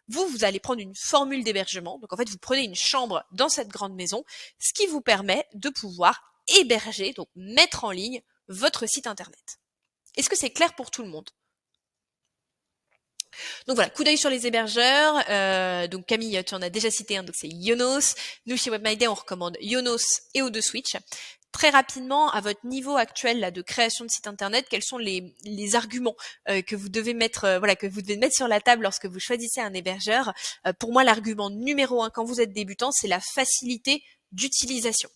Vous allez prendre une formule d'hébergement. Donc en fait, vous prenez une chambre dans cette grande maison, ce qui vous permet de pouvoir héberger, donc mettre en ligne votre site internet. Est-ce que c'est clair pour tout le monde? Donc voilà, coup d'œil sur les hébergeurs. Donc Camille, tu en as déjà cité un, donc c'est Yonos. Nous chez WebMyDay, on recommande Yonos et O2Switch. Très rapidement, à votre niveau actuel là, de création de site internet, quels sont les arguments que vous devez mettre, que vous devez mettre sur la table lorsque vous choisissez un hébergeur? Pour moi, l'argument numéro 1 quand vous êtes débutant, c'est la facilité d'utilisation.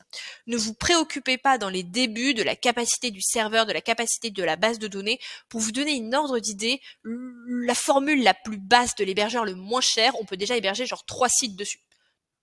Ne vous préoccupez pas dans les débuts de la capacité du serveur, de la capacité de la base de données. Pour vous donner une ordre d'idée, la formule la plus basse de l'hébergeur le moins cher, on peut déjà héberger genre 3 sites dessus.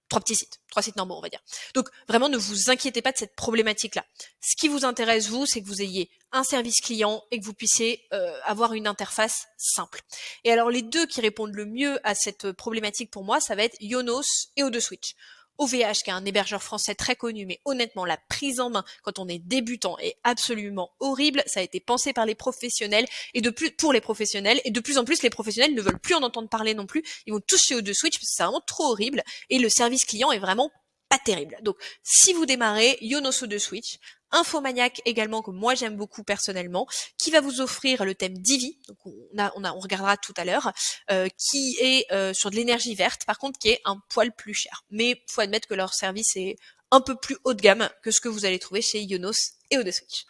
3 petits sites, 3 sites normaux, on va dire. Donc vraiment, ne vous inquiétez pas de cette problématique-là. Ce qui vous intéresse, vous, c'est que vous ayez un service client et que vous puissiez avoir une interface simple. Et alors, les deux qui répondent le mieux à cette problématique pour moi, ça va être Yonos et O2Switch. OVH, qui est un hébergeur français très connu, mais honnêtement, la prise en main quand on est débutant est absolument horrible. Ça a été pensé par les professionnels et pour les professionnels, et de plus en plus, les professionnels ne veulent plus en entendre parler non plus. Ils vont tous chez O2Switch parce que c'est vraiment trop horrible et le service client est vraiment pas terrible. Donc, si vous démarrez, Yonos O2Switch, Infomaniac également, que moi j'aime beaucoup personnellement, qui va vous offrir le thème Divi, donc on regardera tout à l'heure, qui est sur de l'énergie verte, par contre qui est un poil plus cher. Mais faut admettre que leur service est un peu plus haut de gamme que ce que vous allez trouver chez Yonos et O2Switch.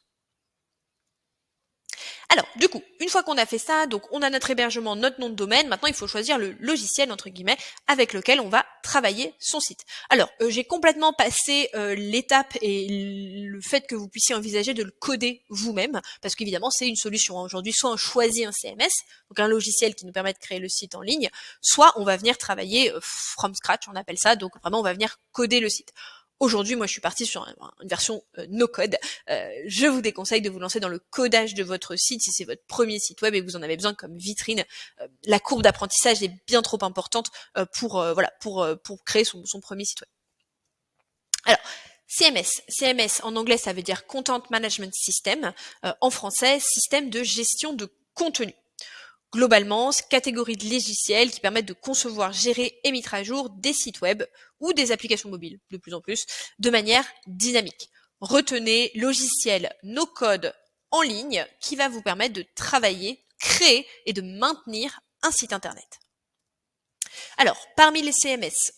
Alors, du coup, une fois qu'on a fait ça, donc on a notre hébergement, notre nom de domaine, maintenant il faut choisir le logiciel, entre guillemets, avec lequel on va travailler son site. Alors, j'ai complètement passé l'étape et le fait que vous puissiez envisager de le coder vous-même, parce qu'évidemment c'est une solution. Aujourd'hui, soit on choisit un CMS, donc un logiciel qui nous permet de créer le site en ligne, soit on va venir travailler from scratch, on appelle ça, donc vraiment on va venir coder le site. Aujourd'hui, moi, je suis partie sur une version no-code. Je vous déconseille de vous lancer dans le codage de votre site si c'est votre premier site web et que vous en avez besoin comme vitrine. La courbe d'apprentissage est bien trop importante pour créer son premier site web. Alors, CMS en anglais, ça veut dire Content Management System. En français, système de gestion de contenu. Globalement, catégorie de logiciels qui permettent de concevoir, gérer et mettre à jour des sites web ou des applications mobiles, de plus en plus, de manière dynamique. Retenez logiciel no-code en ligne qui va vous permettre de travailler, créer et de maintenir un site internet. Alors, parmi les CMS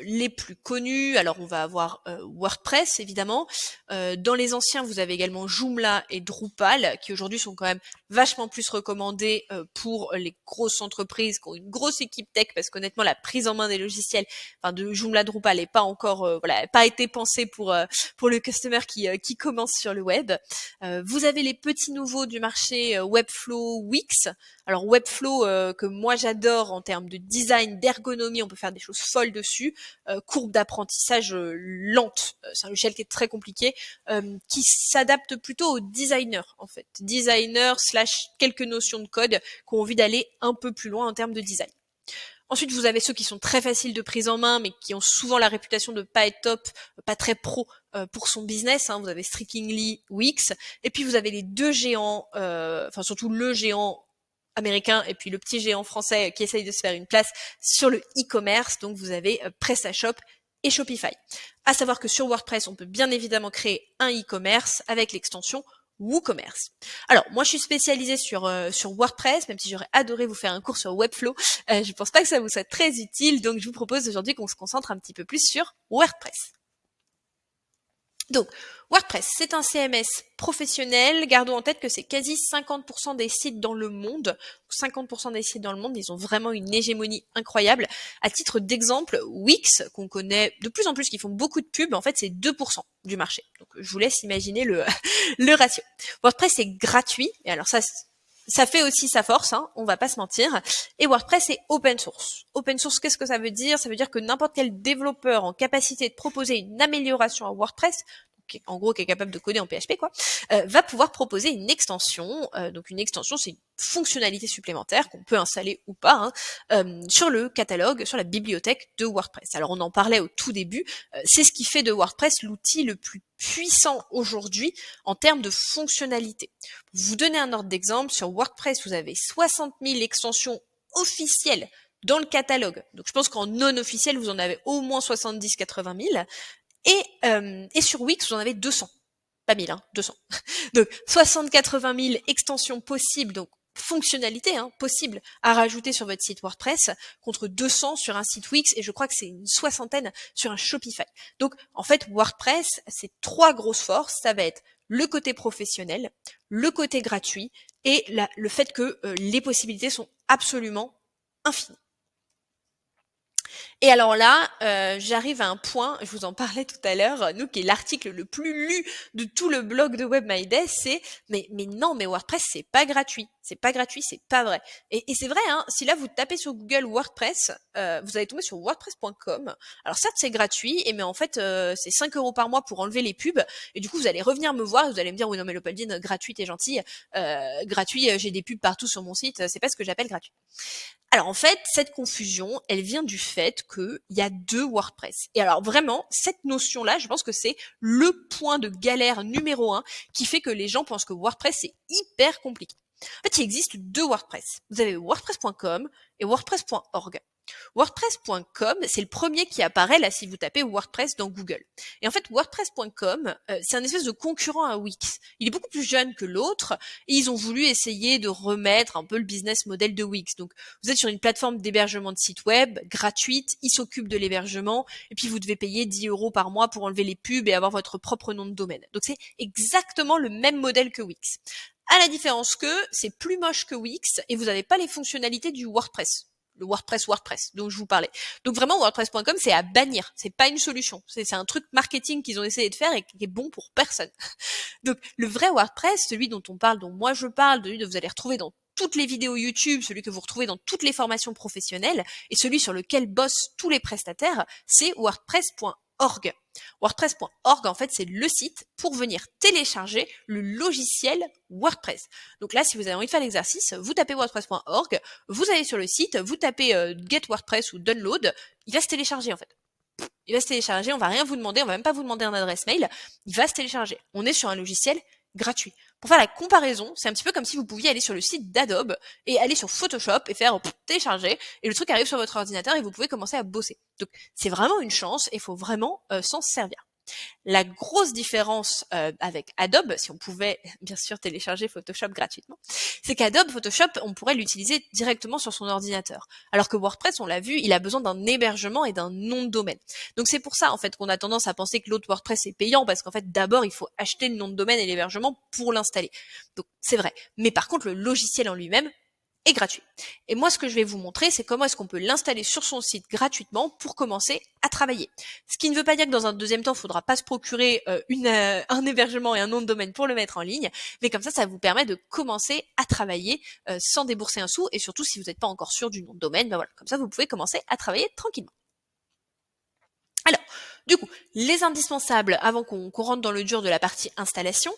les plus connus, alors on va avoir WordPress évidemment. Dans les anciens, vous avez également Joomla et Drupal, qui aujourd'hui sont quand même vachement plus recommandés pour les grosses entreprises qui ont une grosse équipe tech, parce qu'honnêtement, la prise en main des logiciels, enfin de Joomla, Drupal, n'est pas encore, pas été pensée pour le customer qui commence sur le web. Vous avez les petits nouveaux du marché, Webflow, Wix. Alors Webflow, que moi j'adore en termes de design, d'ergonomie, on peut faire des choses folles dessus. Courbe d'apprentissage lente, c'est un logiciel qui est très compliqué, qui s'adapte plutôt aux designers en fait. Designers / quelques notions de code qui ont envie d'aller un peu plus loin en termes de design. Ensuite, vous avez ceux qui sont très faciles de prise en main, mais qui ont souvent la réputation de pas être top, pas très pro pour son business. Vous avez Strikingly, Wix, et puis vous avez les deux géants, enfin surtout le géant américain et puis le petit géant français qui essaye de se faire une place sur le e-commerce. Donc vous avez PrestaShop et Shopify. À savoir que sur WordPress, on peut bien évidemment créer un e-commerce avec l'extension WooCommerce. Alors, moi, je suis spécialisée sur WordPress, même si j'aurais adoré vous faire un cours sur Webflow. Je pense pas que ça vous soit très utile, donc je vous propose aujourd'hui qu'on se concentre un petit peu plus sur WordPress. Donc, WordPress, c'est un CMS professionnel. Gardons en tête que c'est quasi 50% des sites dans le monde. 50% des sites dans le monde, ils ont vraiment une hégémonie incroyable. À titre d'exemple, Wix, qu'on connaît de plus en plus, qui font beaucoup de pubs, en fait, c'est 2% du marché. Donc, je vous laisse imaginer le ratio. WordPress est gratuit. Et alors ça fait aussi sa force, on va pas se mentir. Et WordPress est open source. Open source, qu'est-ce que ça veut dire? Ça veut dire que n'importe quel développeur en capacité de proposer une amélioration à WordPress, en gros qui est capable de coder en PHP, va pouvoir proposer une extension. Donc une extension, c'est une fonctionnalité supplémentaire qu'on peut installer ou pas sur le catalogue, sur la bibliothèque de WordPress. Alors on en parlait au tout début, c'est ce qui fait de WordPress l'outil le plus puissant aujourd'hui en termes de fonctionnalité. Pour vous donner un ordre d'exemple, sur WordPress, vous avez 60 000 extensions officielles dans le catalogue. Donc je pense qu'en non officiel, vous en avez au moins 70-80 000. Et sur Wix, vous en avez 200. Pas 1000, 200. Donc 60-80 000 extensions possibles, donc fonctionnalités possibles à rajouter sur votre site WordPress, contre 200 sur un site Wix, et je crois que c'est une soixantaine sur un Shopify. Donc en fait, WordPress, c'est 3 grosses forces. Ça va être le côté professionnel, le côté gratuit, et le fait que les possibilités sont absolument infinies. Et alors là, j'arrive à un point, je vous en parlais tout à l'heure, nous qui est l'article le plus lu de tout le blog de WebMyDesk, c'est mais non, mais WordPress c'est pas gratuit, c'est pas vrai. Et c'est vrai, si là vous tapez sur Google WordPress, vous allez tomber sur WordPress.com. Alors certes c'est gratuit, mais en fait c'est 5 € par mois pour enlever les pubs, et du coup vous allez revenir me voir et vous allez me dire oui non mais Leopoldine, gratuit t'es gentille, gratuit j'ai des pubs partout sur mon site, c'est pas ce que j'appelle gratuit. Alors en fait, cette confusion, elle vient du fait qu'il y a 2 WordPress. Et alors vraiment, cette notion-là, je pense que c'est le point de galère numéro 1 qui fait que les gens pensent que WordPress c'est hyper compliqué. En fait, il existe 2 WordPress. Vous avez WordPress.com et WordPress.org. WordPress.com, c'est le premier qui apparaît là si vous tapez WordPress dans Google. Et en fait, WordPress.com, c'est un espèce de concurrent à Wix. Il est beaucoup plus jeune que l'autre et ils ont voulu essayer de remettre un peu le business model de Wix. Donc, vous êtes sur une plateforme d'hébergement de site web gratuite, ils s'occupent de l'hébergement et puis vous devez payer 10 € par mois pour enlever les pubs et avoir votre propre nom de domaine. Donc, c'est exactement le même modèle que Wix. À la différence que c'est plus moche que Wix et vous n'avez pas les fonctionnalités du WordPress. Le WordPress dont je vous parlais. Donc vraiment, WordPress.com, c'est à bannir. C'est pas une solution. C'est un truc marketing qu'ils ont essayé de faire et qui est bon pour personne. Donc le vrai WordPress, celui dont on parle, dont moi je parle, celui que vous allez retrouver dans toutes les vidéos YouTube, celui que vous retrouvez dans toutes les formations professionnelles et celui sur lequel bossent tous les prestataires, c'est WordPress.org. WordPress.org, en fait, c'est le site pour venir télécharger le logiciel WordPress. Donc là, si vous avez envie de faire l'exercice, vous tapez WordPress.org, vous allez sur le site, vous tapez Get WordPress ou Download, il va se télécharger en fait. Il va se télécharger, on va rien vous demander, on va même pas vous demander un adresse mail, il va se télécharger. On est sur un logiciel gratuit. Pour faire la comparaison, c'est un petit peu comme si vous pouviez aller sur le site d'Adobe et aller sur Photoshop et faire télécharger et le truc arrive sur votre ordinateur et vous pouvez commencer à bosser. Donc c'est vraiment une chance et il faut vraiment s'en servir. La grosse différence avec Adobe, si on pouvait bien sûr télécharger Photoshop gratuitement, c'est qu'Adobe Photoshop, on pourrait l'utiliser directement sur son ordinateur. Alors que WordPress, on l'a vu, il a besoin d'un hébergement et d'un nom de domaine. Donc c'est pour ça en fait qu'on a tendance à penser que l'autre WordPress est payant, parce qu'en fait d'abord il faut acheter le nom de domaine et l'hébergement pour l'installer. Donc c'est vrai. Mais par contre le logiciel en lui-même est gratuit. Et moi, ce que je vais vous montrer, c'est comment est-ce qu'on peut l'installer sur son site gratuitement pour commencer à travailler. Ce qui ne veut pas dire que dans un deuxième temps, il ne faudra pas se procurer un hébergement et un nom de domaine pour le mettre en ligne, mais comme ça vous permet de commencer à travailler sans débourser un sou, et surtout si vous n'êtes pas encore sûr du nom de domaine, ben voilà, comme ça vous pouvez commencer à travailler tranquillement. Alors, du coup, les indispensables, avant qu'on rentre dans le dur de la partie installation,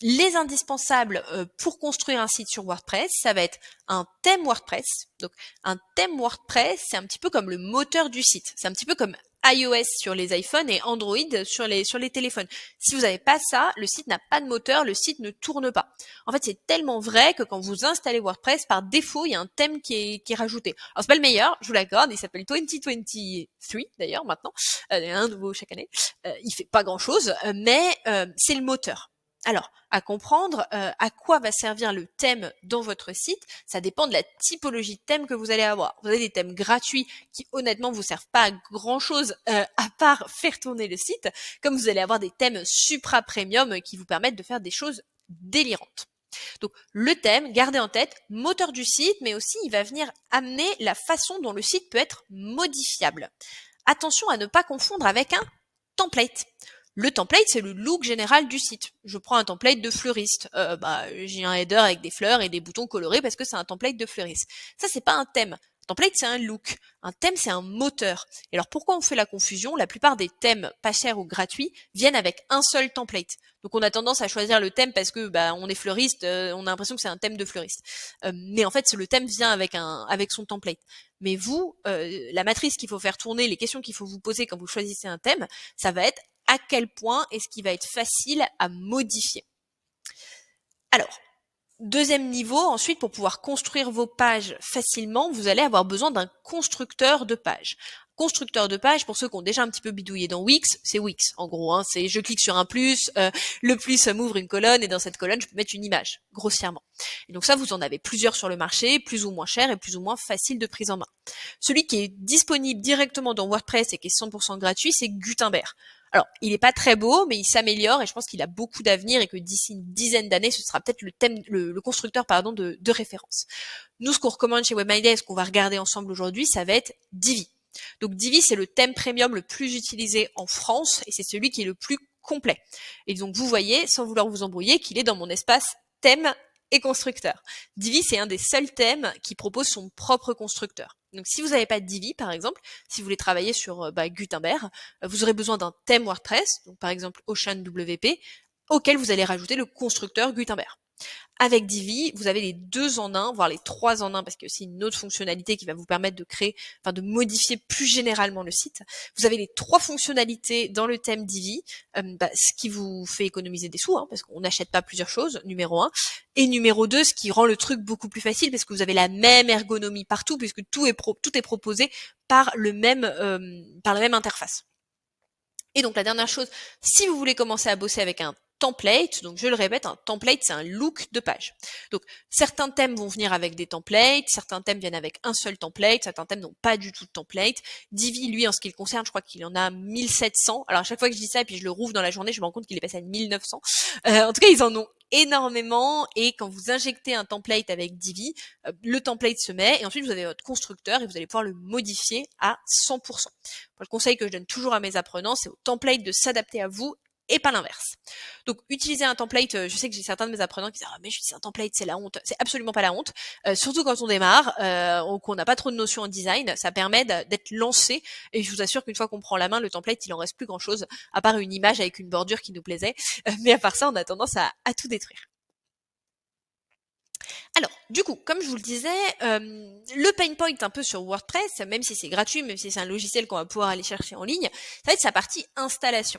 les indispensables pour construire un site sur WordPress, ça va être un thème WordPress. Donc, un thème WordPress, c'est un petit peu comme le moteur du site. C'est un petit peu comme iOS sur les iPhones et Android sur les téléphones. Si vous n'avez pas ça, le site n'a pas de moteur, le site ne tourne pas. En fait, c'est tellement vrai que quand vous installez WordPress, par défaut, il y a un thème qui est rajouté. Alors, c'est pas le meilleur, je vous l'accorde, il s'appelle 2023 d'ailleurs maintenant. Il y en a un nouveau chaque année. Il fait pas grand-chose, mais c'est le moteur. Alors, à comprendre à quoi va servir le thème dans votre site, ça dépend de la typologie de thème que vous allez avoir. Vous avez des thèmes gratuits qui honnêtement vous servent pas à grand-chose à part faire tourner le site, comme vous allez avoir des thèmes supra premium qui vous permettent de faire des choses délirantes. Donc le thème, gardez en tête, moteur du site, mais aussi il va venir amener la façon dont le site peut être modifiable. Attention à ne pas confondre avec un template. Le template, c'est le look général du site. Je prends un template de fleuriste. J'ai un header avec des fleurs et des boutons colorés parce que c'est un template de fleuriste. Ça, c'est pas un thème. Un template, c'est un look. Un thème, c'est un moteur. Et alors, pourquoi on fait la confusion? La plupart des thèmes pas chers ou gratuits viennent avec un seul template. Donc, on a tendance à choisir le thème parce que on est fleuriste, on a l'impression que c'est un thème de fleuriste. Mais en fait, le thème vient avec son template. Mais vous, la matrice qu'il faut faire tourner, les questions qu'il faut vous poser quand vous choisissez un thème, ça va être à quel point est-ce qu'il va être facile à modifier. Alors, deuxième niveau, ensuite, pour pouvoir construire vos pages facilement, vous allez avoir besoin d'un constructeur de pages. Constructeur de page, pour ceux qui ont déjà un petit peu bidouillé dans Wix, c'est Wix en gros. C'est je clique sur un plus, le plus m'ouvre une colonne et dans cette colonne je peux mettre une image, grossièrement. Et donc ça, vous en avez plusieurs sur le marché, plus ou moins cher et plus ou moins facile de prise en main. Celui qui est disponible directement dans WordPress et qui est 100% gratuit, c'est Gutenberg. Alors, il n'est pas très beau, mais il s'améliore et je pense qu'il a beaucoup d'avenir et que d'ici une dizaine d'années, ce sera peut-être le constructeur de référence. Nous, ce qu'on recommande chez WebMyDay, ce qu'on va regarder ensemble aujourd'hui, ça va être Divi. Donc Divi, c'est le thème premium le plus utilisé en France et c'est celui qui est le plus complet. Et donc vous voyez, sans vouloir vous embrouiller, qu'il est dans mon espace thème et constructeur. Divi, c'est un des seuls thèmes qui propose son propre constructeur. Donc si vous n'avez pas de Divi, par exemple, si vous voulez travailler sur Gutenberg, vous aurez besoin d'un thème WordPress, donc par exemple Ocean WP, auquel vous allez rajouter le constructeur Gutenberg. Avec Divi, vous avez les 2 en 1, voire les 3 en 1, parce qu'il y a aussi une autre fonctionnalité qui va vous permettre de créer, de modifier plus généralement le site. Vous avez les 3 fonctionnalités dans le thème Divi, ce qui vous fait économiser des sous, parce qu'on n'achète pas plusieurs choses, numéro 1. Et numéro 2, ce qui rend le truc beaucoup plus facile, parce que vous avez la même ergonomie partout, puisque tout est proposé par la même interface. Et donc la dernière chose, si vous voulez commencer à bosser avec un template, donc je le répète, un template c'est un look de page. Donc certains thèmes vont venir avec des templates, certains thèmes viennent avec un seul template, certains thèmes n'ont pas du tout de template. Divi, lui, en ce qui le concerne, je crois qu'il en a 1700. Alors à chaque fois que je dis ça et puis je le rouvre dans la journée, je me rends compte qu'il est passé à 1900. En tout cas, ils en ont énormément et quand vous injectez un template avec Divi, le template se met et ensuite vous avez votre constructeur et vous allez pouvoir le modifier à 100%. Le conseil que je donne toujours à mes apprenants, c'est au template de s'adapter à vous et pas l'inverse. Donc utiliser un template, je sais que j'ai certains de mes apprenants qui disent mais j'utilise un template, c'est la honte. C'est absolument pas la honte, surtout quand on démarre, qu'on n'a pas trop de notions en design, ça permet d'être lancé et je vous assure qu'une fois qu'on prend la main, le template il en reste plus grand chose à part une image avec une bordure qui nous plaisait, mais à part ça on a tendance à tout détruire. Alors, du coup, comme je vous le disais, le pain point un peu sur WordPress, même si c'est gratuit, même si c'est un logiciel qu'on va pouvoir aller chercher en ligne, ça va être sa partie installation.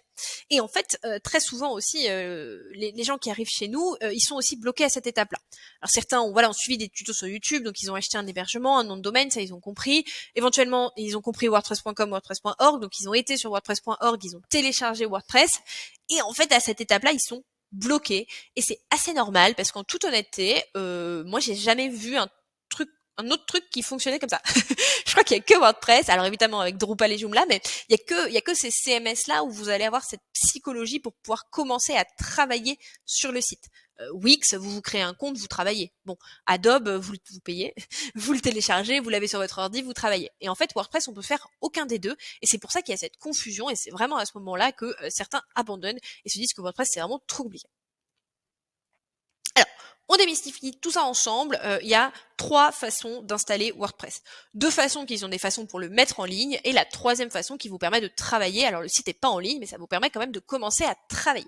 Et en fait, très souvent aussi, les gens qui arrivent chez nous, ils sont aussi bloqués à cette étape-là. Alors certains ont suivi des tutos sur YouTube, donc ils ont acheté un hébergement, un nom de domaine, ça ils ont compris. Éventuellement, ils ont compris WordPress.com, WordPress.org, donc ils ont été sur WordPress.org, ils ont téléchargé WordPress. Et en fait, à cette étape-là, ils sont bloqués. Et c'est assez normal parce qu'en toute honnêteté, moi j'ai jamais vu un autre truc qui fonctionnait comme ça. Je crois qu'il y a que WordPress, alors évidemment avec Drupal et Joomla, mais il y a que ces CMS là où vous allez avoir cette psychologie pour pouvoir commencer à travailler sur le site. Wix, vous vous créez un compte, vous travaillez. Bon, Adobe, vous payez, vous le téléchargez, vous l'avez sur votre ordi, vous travaillez. Et en fait, WordPress, on peut faire aucun des deux, et c'est pour ça qu'il y a cette confusion, et c'est vraiment à ce moment-là que certains abandonnent et se disent que WordPress c'est vraiment trop compliqué. Alors, on démystifie tout ça ensemble. Il y a 3 façons d'installer WordPress. 2 façons qui sont des façons pour le mettre en ligne et la troisième façon qui vous permet de travailler. Alors le site n'est pas en ligne, mais ça vous permet quand même de commencer à travailler.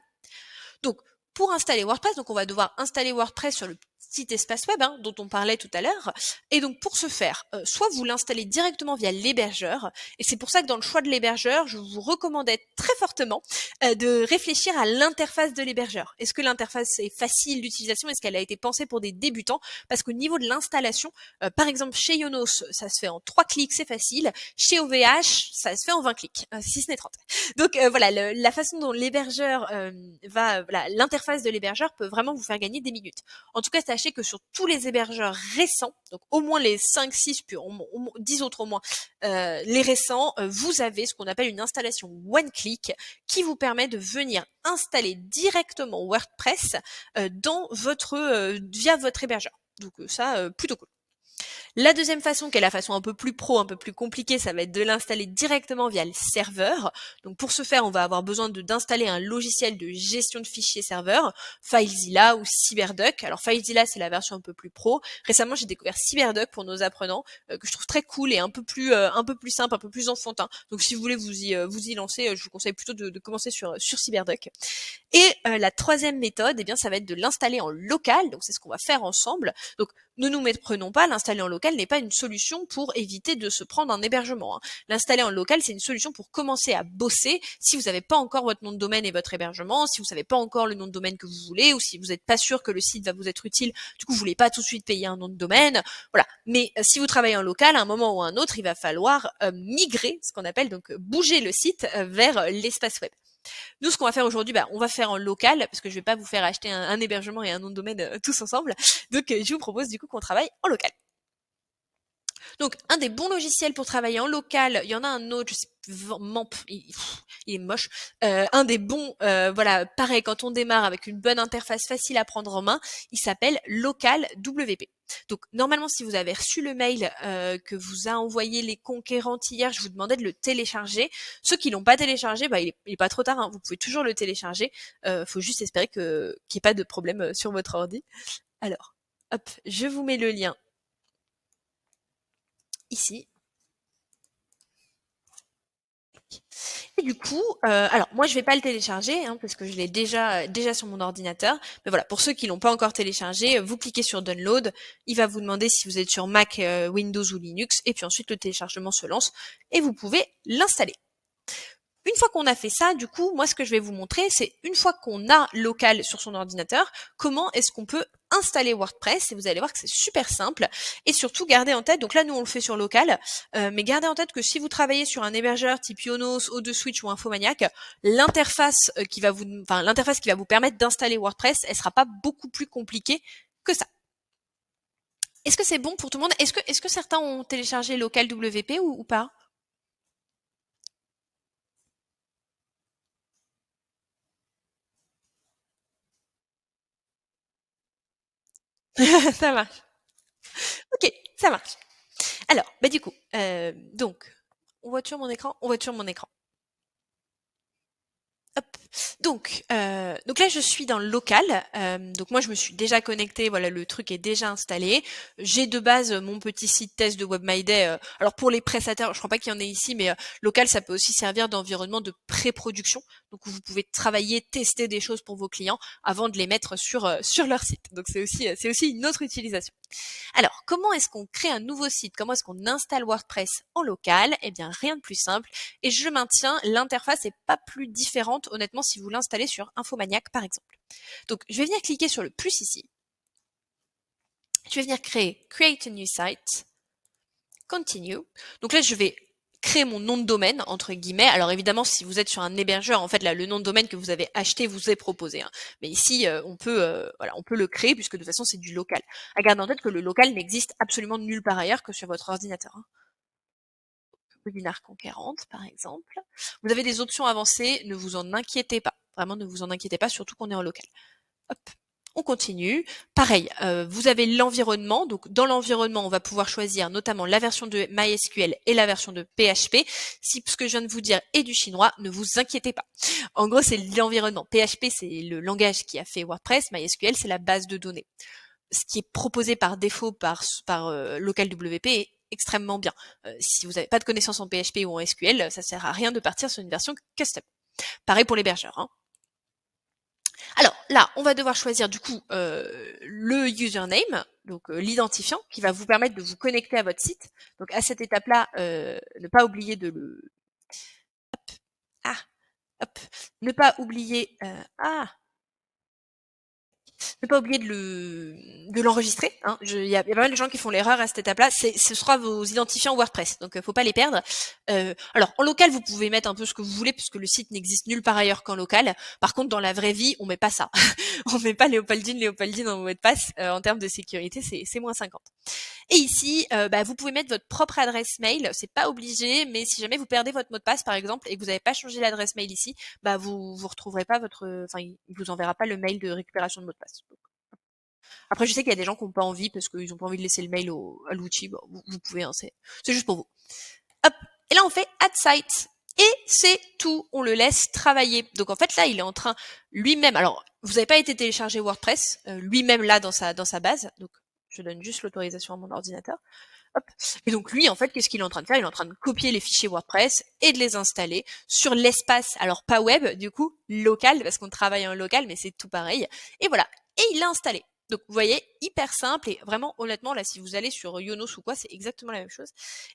Donc, pour installer WordPress, donc on va devoir installer WordPress sur le site espace web dont on parlait tout à l'heure. Et donc pour ce faire, soit vous l'installez directement via l'hébergeur, et c'est pour ça que dans le choix de l'hébergeur, je vous recommandais très fortement de réfléchir à l'interface de l'hébergeur. Est-ce que l'interface est facile d'utilisation? Est-ce qu'elle a été pensée pour des débutants? Parce qu'au niveau de l'installation, par exemple chez Yonos, ça se fait en 3 clics, c'est facile. Chez OVH, ça se fait en 20 clics, si ce n'est 30. Donc voilà, la façon dont l'hébergeur l'interface de l'hébergeur peut vraiment vous faire gagner des minutes. En tout cas, sachez que sur tous les hébergeurs récents, donc au moins les 5, 6, puis 10 autres au moins, les récents, vous avez ce qu'on appelle une installation one-click qui vous permet de venir installer directement WordPress via votre hébergeur. Donc ça, plutôt cool. La deuxième façon, qui est la façon un peu plus pro, un peu plus compliquée, ça va être de l'installer directement via le serveur. Donc pour ce faire, on va avoir besoin d'installer un logiciel de gestion de fichiers serveur, FileZilla ou CyberDuck. Alors FileZilla, c'est la version un peu plus pro. Récemment, j'ai découvert CyberDuck pour nos apprenants, que je trouve très cool et un peu plus simple, un peu plus enfantin. Donc si vous voulez vous y lancer, je vous conseille plutôt de commencer sur CyberDuck. Et la troisième méthode, eh bien, ça va être de l'installer en local. Donc c'est ce qu'on va faire ensemble. Donc ne nous méprenons pas, l'installer en local n'est pas une solution pour éviter de se prendre un hébergement. L'installer en local, c'est une solution pour commencer à bosser si vous n'avez pas encore votre nom de domaine et votre hébergement, si vous savez pas encore le nom de domaine que vous voulez, ou si vous n'êtes pas sûr que le site va vous être utile, du coup vous voulez pas tout de suite payer un nom de domaine. Voilà. Mais si vous travaillez en local, à un moment ou à un autre, il va falloir migrer, ce qu'on appelle donc bouger le site vers l'espace web. Nous, ce qu'on va faire aujourd'hui, on va faire en local, parce que je vais pas vous faire acheter un hébergement et un nom de domaine tous ensemble. Donc, je vous propose du coup qu'on travaille en local. Donc, un des bons logiciels pour travailler en local, il y en a un autre, je sais, Mamp, il est moche. Un des bons, pareil, quand on démarre avec une bonne interface facile à prendre en main, il s'appelle Local WP. Donc, normalement, si vous avez reçu le mail que vous a envoyé les conquérants hier, je vous demandais de le télécharger. Ceux qui l'ont pas téléchargé, il est pas trop tard, vous pouvez toujours le télécharger. Faut juste espérer qu'il n'y ait pas de problème sur votre ordi. Alors, hop, je vous mets le lien ici. Et du coup, alors moi je vais pas le télécharger parce que je l'ai déjà sur mon ordinateur. Mais voilà, pour ceux qui l'ont pas encore téléchargé, vous cliquez sur Download. Il va vous demander si vous êtes sur Mac, Windows ou Linux, et puis ensuite le téléchargement se lance et vous pouvez l'installer. Une fois qu'on a fait ça, du coup, moi, ce que je vais vous montrer, c'est une fois qu'on a local sur son ordinateur, comment est-ce qu'on peut installer WordPress. Et vous allez voir que c'est super simple. Et surtout, gardez en tête, donc là, nous, on le fait sur local, mais gardez en tête que si vous travaillez sur un hébergeur type Yonos, O2Switch ou Infomaniac, l'interface l'interface qui va vous permettre d'installer WordPress, elle sera pas beaucoup plus compliquée que ça. Est-ce que c'est bon pour tout le monde? Est-ce que certains ont téléchargé local WP ou pas? Ça marche. Ok, ça marche. Alors, du coup, donc, on voit toujours mon écran? On voit toujours mon écran. Hop. Donc là je suis dans le local. Donc moi je me suis déjà connectée. Voilà, le truc est déjà installé. J'ai de base mon petit site test de WebMyDay. Alors pour les prestataires, je crois pas qu'il y en ait ici, mais local ça peut aussi servir d'environnement de pré-production. Donc où vous pouvez travailler, tester des choses pour vos clients avant de les mettre sur leur site. Donc c'est aussi une autre utilisation. Alors, comment est-ce qu'on crée un nouveau site? Comment est-ce qu'on installe WordPress en local? Eh bien, rien de plus simple. Et je maintiens, l'interface n'est pas plus différente, honnêtement, si vous l'installez sur Infomaniac, par exemple. Donc, je vais venir cliquer sur le plus ici. Je vais venir créer Create a new site, Continue. Donc là, je vais créer mon nom de domaine, entre guillemets. Alors évidemment, si vous êtes sur un hébergeur, en fait, là, le nom de domaine que vous avez acheté vous est proposé. Hein. Mais ici, on peut le créer puisque de toute façon, c'est du local. À garder en tête que le local n'existe absolument nulle part ailleurs que sur votre ordinateur. Hein. Webinar conquérante, par exemple. Vous avez des options avancées, ne vous en inquiétez pas. Vraiment, ne vous en inquiétez pas, surtout qu'on est en local. Hop. On continue. Pareil, vous avez l'environnement. Donc, dans l'environnement, on va pouvoir choisir notamment la version de MySQL et la version de PHP. Si ce que je viens de vous dire est du chinois, ne vous inquiétez pas. En gros, c'est l'environnement. PHP, c'est le langage qui a fait WordPress. MySQL, c'est la base de données. Ce qui est proposé par défaut par LocalWP est extrêmement bien. Si vous n'avez pas de connaissances en PHP ou en SQL, ça sert à rien de partir sur une version custom. Pareil pour l'hébergeur. Hein. Alors là, on va devoir choisir du coup le username, donc l'identifiant, qui va vous permettre de vous connecter à votre site. Donc à cette étape-là, ne pas oublier de le... Hop. Ah, hop. Ne pas oublier... Ne pas oublier de l'enregistrer. Hein. Il y a pas mal de gens qui font l'erreur à cette étape-là. Ce sera vos identifiants WordPress, donc faut pas les perdre. Alors en local, vous pouvez mettre un peu ce que vous voulez puisque le site n'existe nulle part ailleurs qu'en local. Par contre, dans la vraie vie, on met pas ça. On met pas Léopoldine en mot de passe. En termes de sécurité, c'est moins 50. Et ici, vous pouvez mettre votre propre adresse mail. C'est pas obligé, mais si jamais vous perdez votre mot de passe, par exemple, et que vous n'avez pas changé l'adresse mail ici, vous retrouverez pas il vous enverra pas le mail de récupération de mot de passe. Après, je sais qu'il y a des gens qui n'ont pas envie parce qu'ils n'ont pas envie de laisser le mail à l'outil. Bon, vous pouvez, hein, c'est juste pour vous. Hop. Et là, on fait add site. Et c'est tout. On le laisse travailler. Donc en fait, là, il est en train lui-même. Alors, vous n'avez pas été téléchargé WordPress lui-même là dans sa base. Donc, je donne juste l'autorisation à mon ordinateur. Hop. Et donc lui, en fait, qu'est-ce qu'il est en train de faire? Il est en train de copier les fichiers WordPress et de les installer sur l'espace, alors pas web, du coup, local, parce qu'on travaille en local, mais c'est tout pareil. Et voilà. Et il l'a installé. Donc vous voyez, hyper simple et vraiment honnêtement, là, si vous allez sur Yonos ou quoi, c'est exactement la même chose.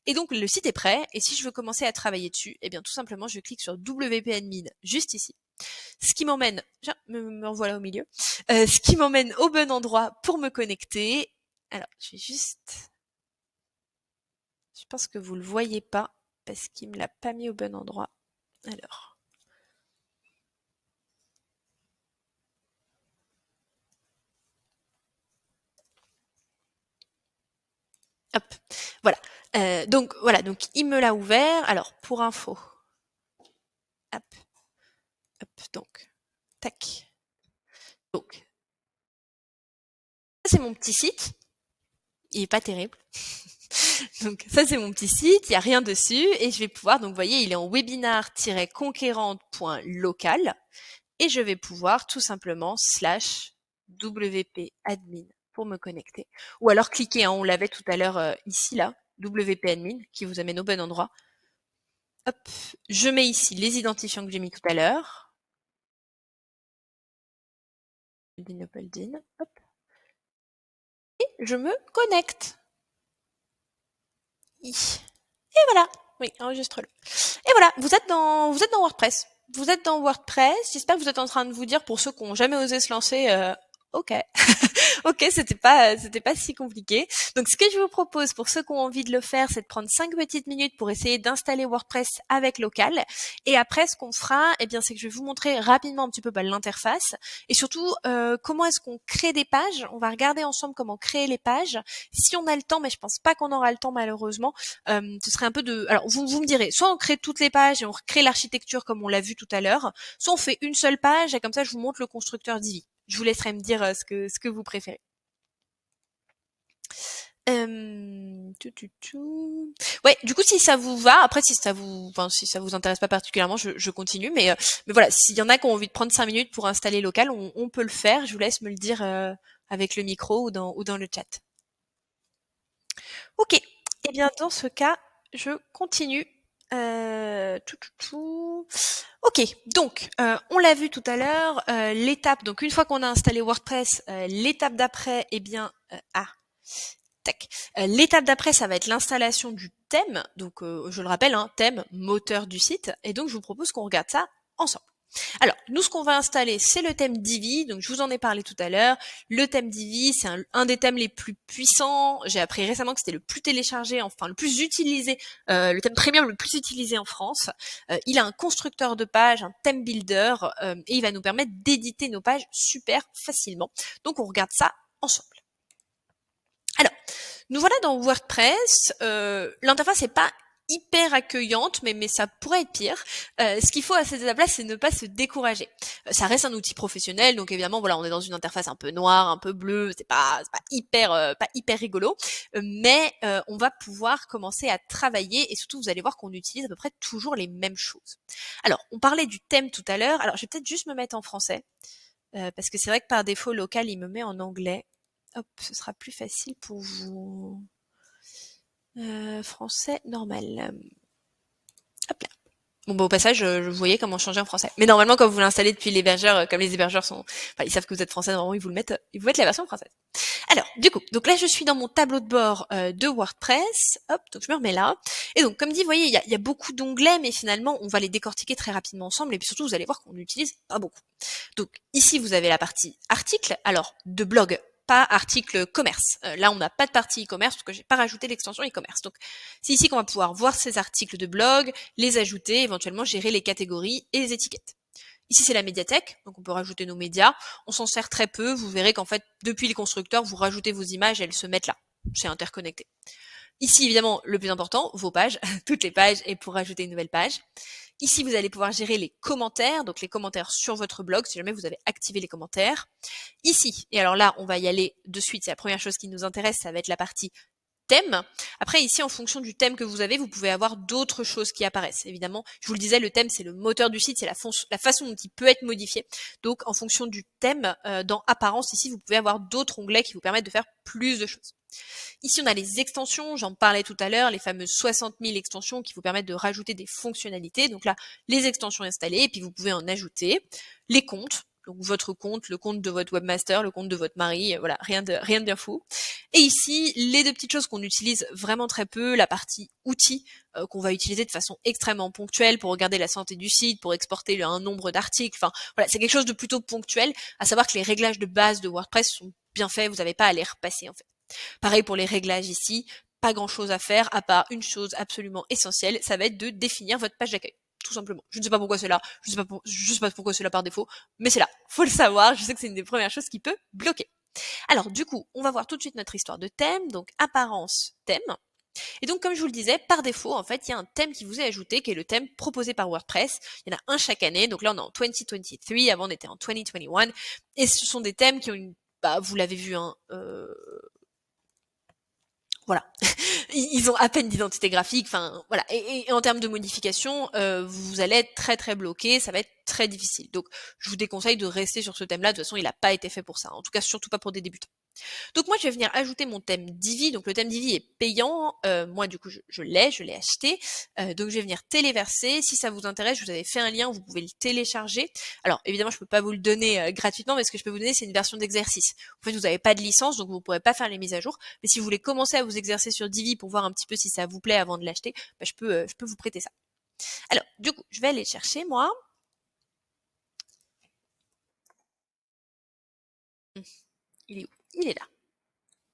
Et donc le site est prêt. Et si je veux commencer à travailler dessus, eh bien tout simplement, je clique sur WP Admin juste ici. Ce qui m'emmène, me revoilà au milieu, ce qui m'emmène au bon endroit pour me connecter. Alors, je vais juste... Je pense que vous le voyez pas parce qu'il me l'a pas mis au bon endroit. Alors. Hop. Voilà. Donc il me l'a ouvert. Alors pour info. Hop. Hop. Donc. Tac. Donc. Ça c'est mon petit site. Il est pas terrible. Donc ça c'est mon petit site, il n'y a rien dessus et je vais pouvoir, donc vous voyez, il est en webinar-conquérante.local et je vais pouvoir tout simplement /wp admin pour me connecter. Ou alors cliquer, hein, on l'avait tout à l'heure ici là, WP admin qui vous amène au bon endroit. Hop, je mets ici les identifiants que j'ai mis tout à l'heure. Hop. Et je me connecte. Et voilà. Oui, enregistre-le. Et voilà, vous êtes dans WordPress. Vous êtes dans WordPress. J'espère que vous êtes en train de vous dire, pour ceux qui n'ont jamais osé se lancer, ok. Ok, c'était pas si compliqué. Donc, ce que je vous propose pour ceux qui ont envie de le faire, c'est de prendre 5 petites minutes pour essayer d'installer WordPress avec local. Et après, ce qu'on fera, eh bien, c'est que je vais vous montrer rapidement un petit peu l'interface et surtout comment est-ce qu'on crée des pages. On va regarder ensemble comment créer les pages. Si on a le temps, mais je pense pas qu'on aura le temps malheureusement. Ce serait un peu de. Alors, vous me direz, soit on crée toutes les pages et on recrée l'architecture comme on l'a vu tout à l'heure, soit on fait une seule page et comme ça, je vous montre le constructeur Divi. Je vous laisserai me dire ce que vous préférez. Ouais, du coup, si ça vous va, après si ça vous intéresse pas particulièrement, je continue. Mais voilà, s'il y en a qui ont envie de prendre 5 minutes pour installer local, on peut le faire. Je vous laisse me le dire avec le micro ou dans le chat. Ok. Eh bien, dans ce cas, je continue. Ok, donc on l'a vu tout à l'heure, l'étape. Donc une fois qu'on a installé WordPress, l'étape d'après, eh bien, tac. L'étape d'après, ça va être l'installation du thème. Donc, je le rappelle, hein, thème, moteur du site. Et donc, je vous propose qu'on regarde ça ensemble. Alors, nous, ce qu'on va installer, c'est le thème Divi. Donc, je vous en ai parlé tout à l'heure. Le thème Divi, c'est un des thèmes les plus puissants. J'ai appris récemment que c'était le plus téléchargé, enfin le plus utilisé, le thème premium le plus utilisé en France. Il a un constructeur de pages, un thème builder, et il va nous permettre d'éditer nos pages super facilement. Donc, on regarde ça ensemble. Alors, nous voilà dans WordPress. L'interface n'est pas hyper accueillante, mais ça pourrait être pire. Ce qu'il faut à cette étape-là, c'est ne pas se décourager. Ça reste un outil professionnel, donc évidemment, voilà, on est dans une interface un peu noire, un peu bleue, c'est pas hyper rigolo, mais on va pouvoir commencer à travailler et surtout, vous allez voir qu'on utilise à peu près toujours les mêmes choses. Alors, on parlait du thème tout à l'heure. Alors, je vais peut-être juste me mettre en français, parce que c'est vrai que par défaut, local, il me met en anglais. Hop, ce sera plus facile pour vous. Français normal. Hop là. Bon, bah, au passage, vous voyez comment changer en français. Mais normalement, quand vous l'installez depuis l'hébergeur, comme les hébergeurs sont, enfin, ils savent que vous êtes français, normalement, ils vous mettent la version française. Alors, du coup, donc là, je suis dans mon tableau de bord de WordPress. Hop, donc je me remets là. Et donc, comme dit, vous voyez, il y a beaucoup d'onglets, mais finalement, on va les décortiquer très rapidement ensemble. Et puis surtout, vous allez voir qu'on n'utilise pas beaucoup. Donc, ici, vous avez la partie article. Alors, de blog, pas article commerce. Là, on n'a pas de partie e-commerce parce que j'ai pas rajouté l'extension e-commerce. Donc, c'est ici qu'on va pouvoir voir ces articles de blog, les ajouter, éventuellement gérer les catégories et les étiquettes. Ici, c'est la médiathèque, donc on peut rajouter nos médias. On s'en sert très peu. Vous verrez qu'en fait, depuis les constructeurs, vous rajoutez vos images, elles se mettent là. C'est interconnecté. Ici, évidemment, le plus important, vos pages, toutes les pages, et pour rajouter une nouvelle page. Ici, vous allez pouvoir gérer les commentaires, donc les commentaires sur votre blog, si jamais vous avez activé les commentaires. Ici, et alors là, on va y aller de suite, c'est la première chose qui nous intéresse, ça va être la partie thème. Après, ici, en fonction du thème que vous avez, vous pouvez avoir d'autres choses qui apparaissent. Évidemment, je vous le disais, le thème, c'est le moteur du site, c'est la façon dont il peut être modifié. Donc, en fonction du thème, dans Apparence, ici, vous pouvez avoir d'autres onglets qui vous permettent de faire plus de choses. Ici, on a les extensions, j'en parlais tout à l'heure, les fameuses 60 000 extensions qui vous permettent de rajouter des fonctionnalités. Donc là, les extensions installées, et puis vous pouvez en ajouter. Les comptes, donc votre compte, le compte de votre webmaster, le compte de votre mari, voilà, rien de bien fou. Et ici, les deux petites choses qu'on utilise vraiment très peu, la partie outils, qu'on va utiliser de façon extrêmement ponctuelle pour regarder la santé du site, pour exporter un nombre d'articles. Enfin, voilà, c'est quelque chose de plutôt ponctuel, à savoir que les réglages de base de WordPress sont bien faits, vous n'avez pas à les repasser en fait. Pareil pour les réglages ici, pas grand chose à faire à part une chose absolument essentielle, ça va être de définir votre page d'accueil. Tout simplement. Je ne sais pas pourquoi c'est là, je sais pas pourquoi c'est là par défaut, mais c'est là. Faut le savoir, je sais que c'est une des premières choses qui peut bloquer. Alors du coup, on va voir tout de suite notre histoire de thème, donc apparence thème. Et donc comme je vous le disais, par défaut, en fait, il y a un thème qui vous est ajouté, qui est le thème proposé par WordPress. Il y en a un chaque année, donc là on est en 2023, avant on était en 2021, et ce sont des thèmes qui ont une, vous l'avez vu, hein, voilà, ils ont à peine d'identité graphique, enfin voilà. Et en termes de modification, vous allez être très très bloqué, ça va être très difficile. Donc je vous déconseille de rester sur ce thème-là. De toute façon, il n'a pas été fait pour ça. En tout cas, surtout pas pour des débutants. Donc moi, je vais venir ajouter mon thème Divi. Donc le thème Divi est payant. Moi, du coup, je l'ai acheté. Donc je vais venir téléverser. Si ça vous intéresse, je vous avais fait un lien où vous pouvez le télécharger. Alors évidemment, je peux pas vous le donner gratuitement, mais ce que je peux vous donner, c'est une version d'exercice. En fait, vous n'avez pas de licence, donc vous pourrez pas faire les mises à jour. Mais si vous voulez commencer à vous exercer sur Divi pour voir un petit peu si ça vous plaît avant de l'acheter, je peux vous prêter ça. Alors, du coup, je vais aller chercher moi. Il est où? Il est là.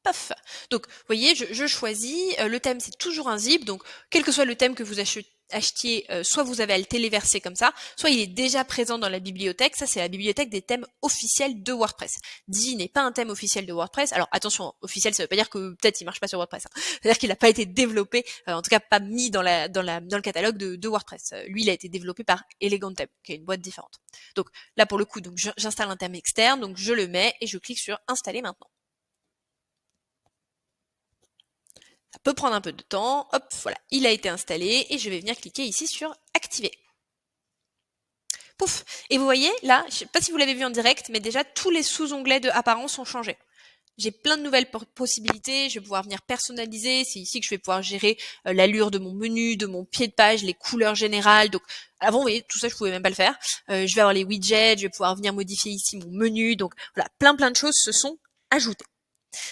Paf. Donc, vous voyez, je choisis. Le thème, c'est toujours un zip. Donc, quel que soit le thème que vous achetiez, soit vous avez à le téléverser comme ça, soit il est déjà présent dans la bibliothèque. Ça, c'est la bibliothèque des thèmes officiels de WordPress. Divi n'est pas un thème officiel de WordPress. Alors, attention, officiel, ça veut pas dire que peut-être il marche pas sur WordPress. Hein. C'est-à-dire qu'il n'a pas été développé, en tout cas pas mis dans le catalogue de WordPress. Lui, il a été développé par Elegantheme, qui est une boîte différente. Donc, là, pour le coup, donc j'installe un thème externe, donc je le mets et je clique sur installer maintenant. Ça peut prendre un peu de temps. Hop, voilà, il a été installé et je vais venir cliquer ici sur activer. Pouf! Et vous voyez, là, je sais pas si vous l'avez vu en direct, mais déjà tous les sous-onglets de apparence ont changé. J'ai plein de nouvelles possibilités, je vais pouvoir venir personnaliser, c'est ici que je vais pouvoir gérer l'allure de mon menu, de mon pied de page, les couleurs générales. Donc avant, vous voyez, tout ça, je pouvais même pas le faire. Je vais avoir les widgets, je vais pouvoir venir modifier ici mon menu. Donc voilà, plein de choses se sont ajoutées.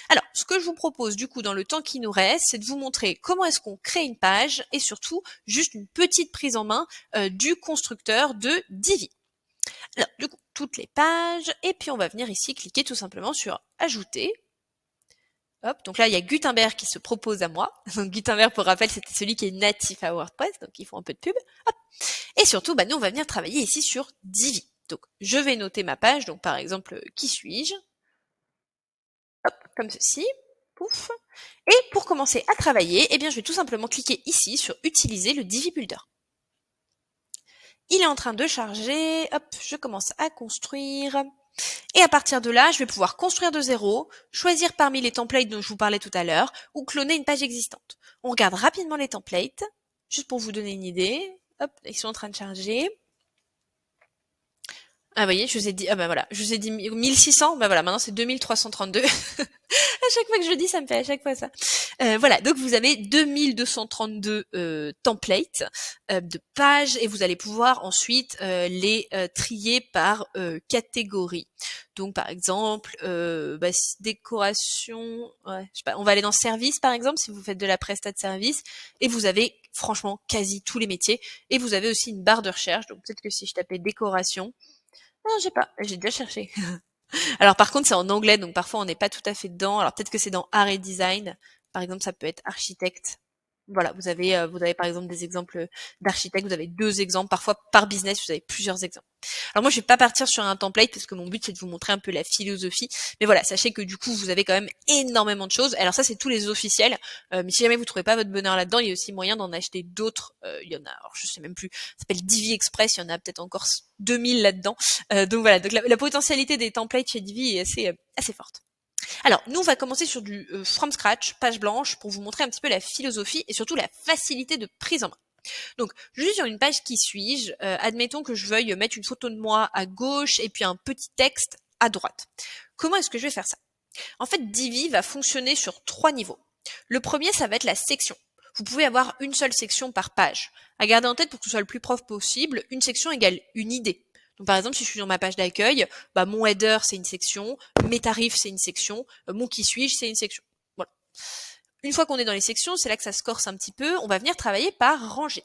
Alors, ce que je vous propose du coup dans le temps qui nous reste, c'est de vous montrer comment est-ce qu'on crée une page et surtout juste une petite prise en main du constructeur de Divi. Alors, du coup, toutes les pages, et puis on va venir ici cliquer tout simplement sur ajouter. Hop, donc là, il y a Gutenberg qui se propose à moi. Donc Gutenberg, pour rappel, c'était celui qui est natif à WordPress, donc ils font un peu de pub. Hop. Et surtout, nous, on va venir travailler ici sur Divi. Donc, je vais noter ma page, donc par exemple, qui suis-je? Hop, comme ceci. Pouf. Et pour commencer à travailler, eh bien, je vais tout simplement cliquer ici sur utiliser le Divi Builder. Il est en train de charger. Hop, je commence à construire. Et à partir de là, je vais pouvoir construire de zéro, choisir parmi les templates dont je vous parlais tout à l'heure, ou cloner une page existante. On regarde rapidement les templates, juste pour vous donner une idée. Hop, ils sont en train de charger. Ah, vous voyez, je vous ai dit, voilà, je vous ai dit 1600, voilà, maintenant c'est 2332. À chaque fois que je le dis, ça me fait à chaque fois ça. Voilà, donc vous avez 2232 templates de pages et vous allez pouvoir ensuite les trier par catégorie. Donc par exemple, décoration, ouais, je sais pas, on va aller dans service par exemple, si vous faites de la prestat de service, et vous avez franchement quasi tous les métiers, et vous avez aussi une barre de recherche, donc peut-être que si je tapais décoration, non, j'ai déjà cherché. Alors par contre, c'est en anglais, donc parfois on n'est pas tout à fait dedans. Alors peut-être que c'est dans art et design. Par exemple, ça peut être architecte. Voilà, vous avez par exemple des exemples d'architectes, vous avez 2 exemples, parfois par business, vous avez plusieurs exemples. Alors moi, je vais pas partir sur un template parce que mon but c'est de vous montrer un peu la philosophie. Mais voilà, sachez que du coup, vous avez quand même énormément de choses. Alors ça, c'est tous les officiels. Mais si jamais vous trouvez pas votre bonheur là-dedans, il y a aussi moyen d'en acheter d'autres. Il y en a, alors je sais même plus. Ça s'appelle Divi Express. Il y en a peut-être encore 2000 là-dedans. Donc voilà, donc la potentialité des templates chez Divi est assez forte. Alors, nous, on va commencer sur du from scratch, page blanche, pour vous montrer un petit peu la philosophie et surtout la facilité de prise en main. Donc, je suis sur une page qui suis-je. Admettons que je veuille mettre une photo de moi à gauche et puis un petit texte à droite. Comment est-ce que je vais faire ça? En fait, Divi va fonctionner sur 3 niveaux. Le premier, ça va être la section. Vous pouvez avoir une seule section par page. À garder en tête pour que ce soit le plus proche possible, une section égale une idée. Donc par exemple, si je suis dans ma page d'accueil, mon header c'est une section, mes tarifs c'est une section, mon qui suis-je c'est une section. Voilà. Une fois qu'on est dans les sections, c'est là que ça se corse un petit peu, on va venir travailler par rangée.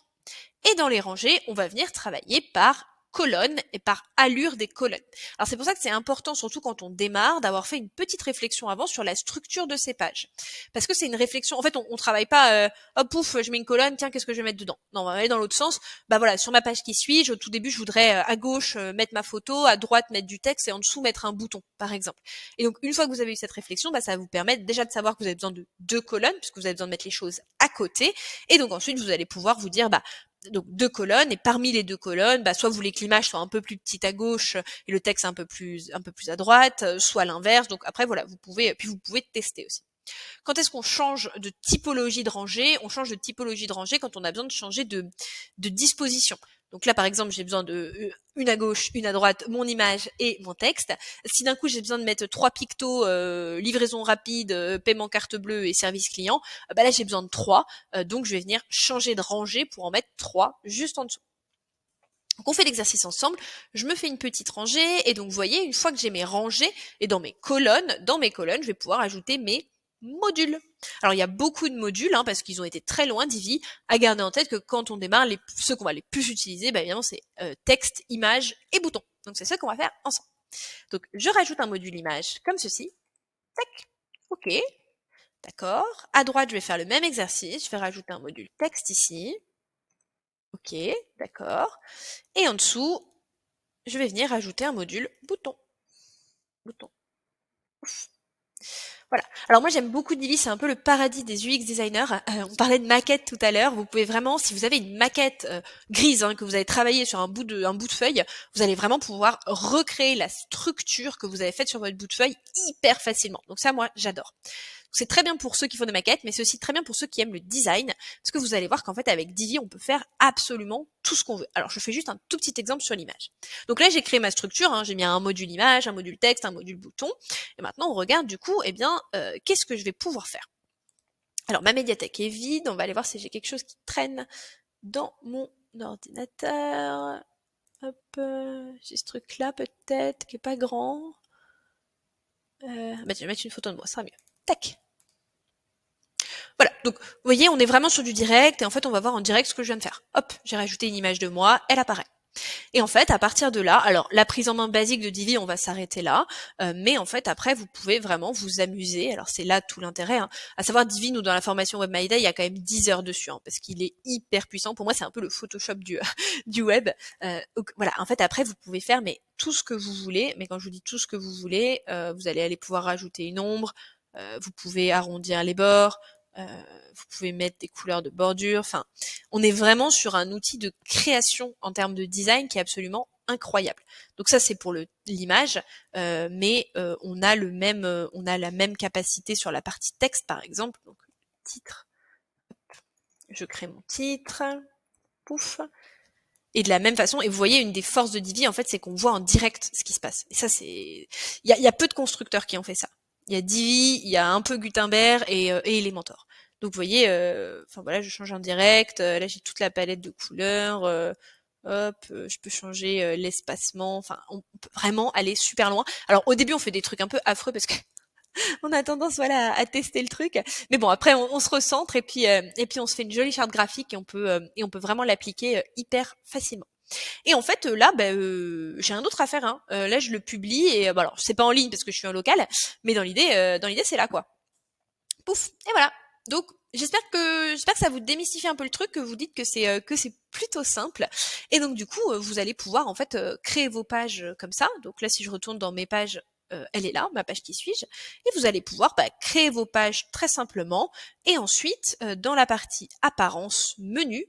Et dans les rangées, on va venir travailler par colonnes et par allure des colonnes. Alors c'est pour ça que c'est important, surtout quand on démarre, d'avoir fait une petite réflexion avant sur la structure de ces pages. Parce que c'est une réflexion, en fait on travaille pas, hop pouf, je mets une colonne, tiens qu'est-ce que je vais mettre dedans. Non, on va aller dans l'autre sens. Voilà, sur ma page qui suis-je, au tout début je voudrais à gauche mettre ma photo, à droite mettre du texte et en dessous mettre un bouton, par exemple. Et donc une fois que vous avez eu cette réflexion, ça va vous permettre déjà de savoir que vous avez besoin de 2 colonnes, puisque vous avez besoin de mettre les choses à côté. Et donc ensuite vous allez pouvoir vous dire, donc 2 colonnes, et parmi les 2 colonnes, soit vous voulez que l'image soit un peu plus petite à gauche et le texte un peu plus à droite, soit l'inverse. Donc après voilà, vous pouvez tester aussi. Quand est-ce qu'on change de typologie de rangée? On change de typologie de rangée quand on a besoin de changer de disposition. Donc là, par exemple, j'ai besoin de une à gauche, une à droite, mon image et mon texte. Si d'un coup j'ai besoin de mettre 3 pictos, livraison rapide, paiement carte bleue et service client, là j'ai besoin de 3. Donc je vais venir changer de rangée pour en mettre 3 juste en dessous. Donc on fait l'exercice ensemble, je me fais une petite rangée, et donc vous voyez, une fois que j'ai mes rangées, et dans mes colonnes, je vais pouvoir ajouter mes modules. Alors il y a beaucoup de modules, parce qu'ils ont été très loin Divi. À garder en tête que quand on démarre, ceux qu'on va les plus utiliser, évidemment c'est texte, image et bouton. Donc c'est ça qu'on va faire ensemble. Donc je rajoute un module image comme ceci. Tac, ok, d'accord. À droite, je vais faire le même exercice, je vais rajouter un module texte ici. Ok, d'accord. Et en dessous, je vais venir ajouter un module bouton. Bouton. Ouf. Voilà. Alors moi j'aime beaucoup Divi, c'est un peu le paradis des UX designers. On parlait de maquette tout à l'heure. Vous pouvez vraiment, si vous avez une maquette grise que vous avez travaillé sur un bout de feuille, vous allez vraiment pouvoir recréer la structure que vous avez faite sur votre bout de feuille hyper facilement. Donc ça, moi, j'adore. C'est très bien pour ceux qui font des maquettes, mais c'est aussi très bien pour ceux qui aiment le design, parce que vous allez voir qu'en fait avec Divi, on peut faire absolument tout ce qu'on veut. Alors je fais juste un tout petit exemple sur l'image. Donc là j'ai créé ma structure, hein, j'ai mis un module image, un module texte, un module bouton, et maintenant on regarde du coup, qu'est-ce que je vais pouvoir faire. Alors ma médiathèque est vide, on va aller voir si j'ai quelque chose qui traîne dans mon ordinateur. Hop, j'ai ce truc là peut-être, qui est pas grand. Je vais mettre une photo de moi, ça sera mieux. Tac. Voilà, donc vous voyez, on est vraiment sur du direct, et en fait on va voir en direct ce que je viens de faire. Hop, j'ai rajouté une image de moi, elle apparaît. Et en fait, à partir de là, alors la prise en main basique de Divi, on va s'arrêter là, mais en fait après, vous pouvez vraiment vous amuser. Alors c'est là tout l'intérêt, hein. À savoir Divi, nous dans la formation Web My Day, il y a quand même 10 heures dessus, hein, parce qu'il est hyper puissant. Pour moi, c'est un peu le Photoshop du du web. Voilà, en fait après, vous pouvez faire mais tout ce que vous voulez. Mais quand je vous dis tout ce que vous voulez, vous allez aller pouvoir rajouter une ombre, vous pouvez arrondir les bords. Vous pouvez mettre des couleurs de bordure, enfin, on est vraiment sur un outil de création en termes de design qui est absolument incroyable. Donc ça c'est pour l'image, on a on a la même capacité sur la partie texte par exemple. Donc titre, je crée mon titre, pouf. Et de la même façon, et vous voyez, une des forces de Divi, en fait, c'est qu'on voit en direct ce qui se passe. Et ça, il y a peu de constructeurs qui ont fait ça. Il y a Divi, il y a un peu Gutenberg et Elementor. Donc, vous voyez, enfin voilà, je change en direct. Là, j'ai toute la palette de couleurs. Je peux changer l'espacement. Enfin, on peut vraiment aller super loin. Alors, au début, on fait des trucs un peu affreux parce que on a tendance voilà à tester le truc, mais bon après on se recentre et puis on se fait une jolie charte graphique et on peut vraiment l'appliquer hyper facilement. Et en fait là j'ai un autre à faire, hein. Là je le publie et alors c'est pas en ligne parce que je suis en local, mais dans l'idée c'est là quoi. Pouf et voilà. Donc j'espère que ça vous démystifie un peu le truc, que vous dites que c'est plutôt simple. Et donc du coup, vous allez pouvoir en fait créer vos pages comme ça. Donc là, si je retourne dans mes pages, elle est là, ma page qui suis-je, et vous allez pouvoir créer vos pages très simplement. Et ensuite, dans la partie apparence menu,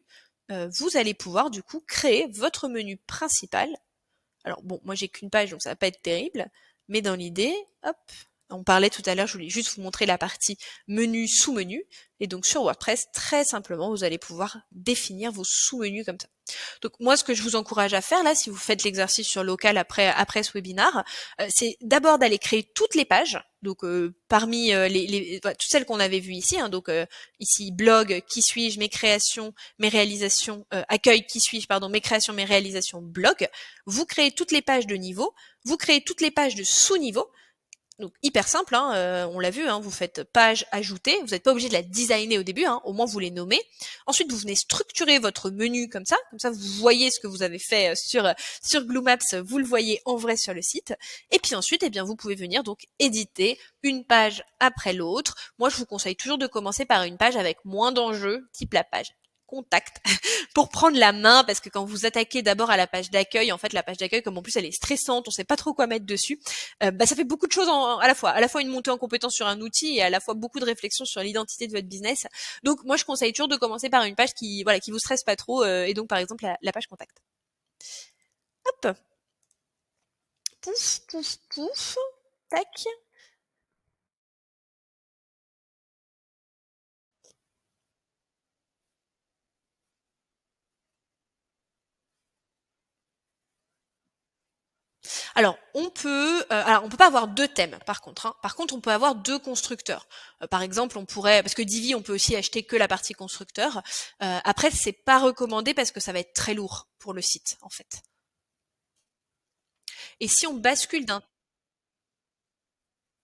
vous allez pouvoir du coup créer votre menu principal. Alors bon, moi j'ai qu'une page, donc ça va pas être terrible, mais dans l'idée, hop, on parlait tout à l'heure, je voulais juste vous montrer la partie menu sous-menu, et donc sur WordPress, très simplement, vous allez pouvoir définir vos sous-menus comme ça. Donc moi, ce que je vous encourage à faire là, si vous faites l'exercice sur local après ce webinar, c'est d'abord d'aller créer toutes les pages. Donc parmi toutes celles qu'on avait vues ici, hein, donc ici blog, qui suis-je, mes créations, mes réalisations, accueil, qui suis-je, pardon, mes créations, mes réalisations, blog. Vous créez toutes les pages de niveau, vous créez toutes les pages de sous-niveau. Donc hyper simple, hein, on l'a vu, hein, vous faites page ajoutée, vous n'êtes pas obligé de la designer au début, hein, au moins vous les nommez. Ensuite, vous venez structurer votre menu comme ça vous voyez ce que vous avez fait sur Glue Maps, vous le voyez en vrai sur le site. Et puis ensuite, eh bien, vous pouvez venir donc éditer une page après l'autre. Moi, je vous conseille toujours de commencer par une page avec moins d'enjeux, type la page contact, pour prendre la main, parce que quand vous attaquez d'abord à la page d'accueil, en fait la page d'accueil, comme en plus elle est stressante, on sait pas trop quoi mettre dessus, ça fait beaucoup de choses à la fois une montée en compétence sur un outil et à la fois beaucoup de réflexion sur l'identité de votre business. Donc moi je conseille toujours de commencer par une page qui vous stresse pas trop, et donc par exemple la page contact. Hop, pouf pouf pouf, tac. Alors on peut pas avoir deux thèmes par contre, hein. Par contre, on peut avoir deux constructeurs. Par exemple, on pourrait, parce que Divi, on peut aussi acheter que la partie constructeur. Après, c'est pas recommandé parce que ça va être très lourd pour le site, en fait. Et si on bascule d'un,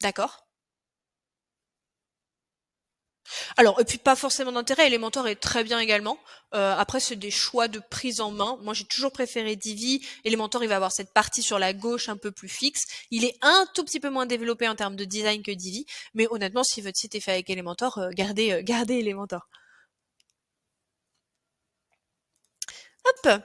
d'accord. Alors, et puis pas forcément d'intérêt, Elementor est très bien également. Après, c'est des choix de prise en main. Moi, j'ai toujours préféré Divi. Elementor, il va avoir cette partie sur la gauche un peu plus fixe. Il est un tout petit peu moins développé en termes de design que Divi. Mais honnêtement, si votre site est fait avec Elementor, gardez Elementor. Hop,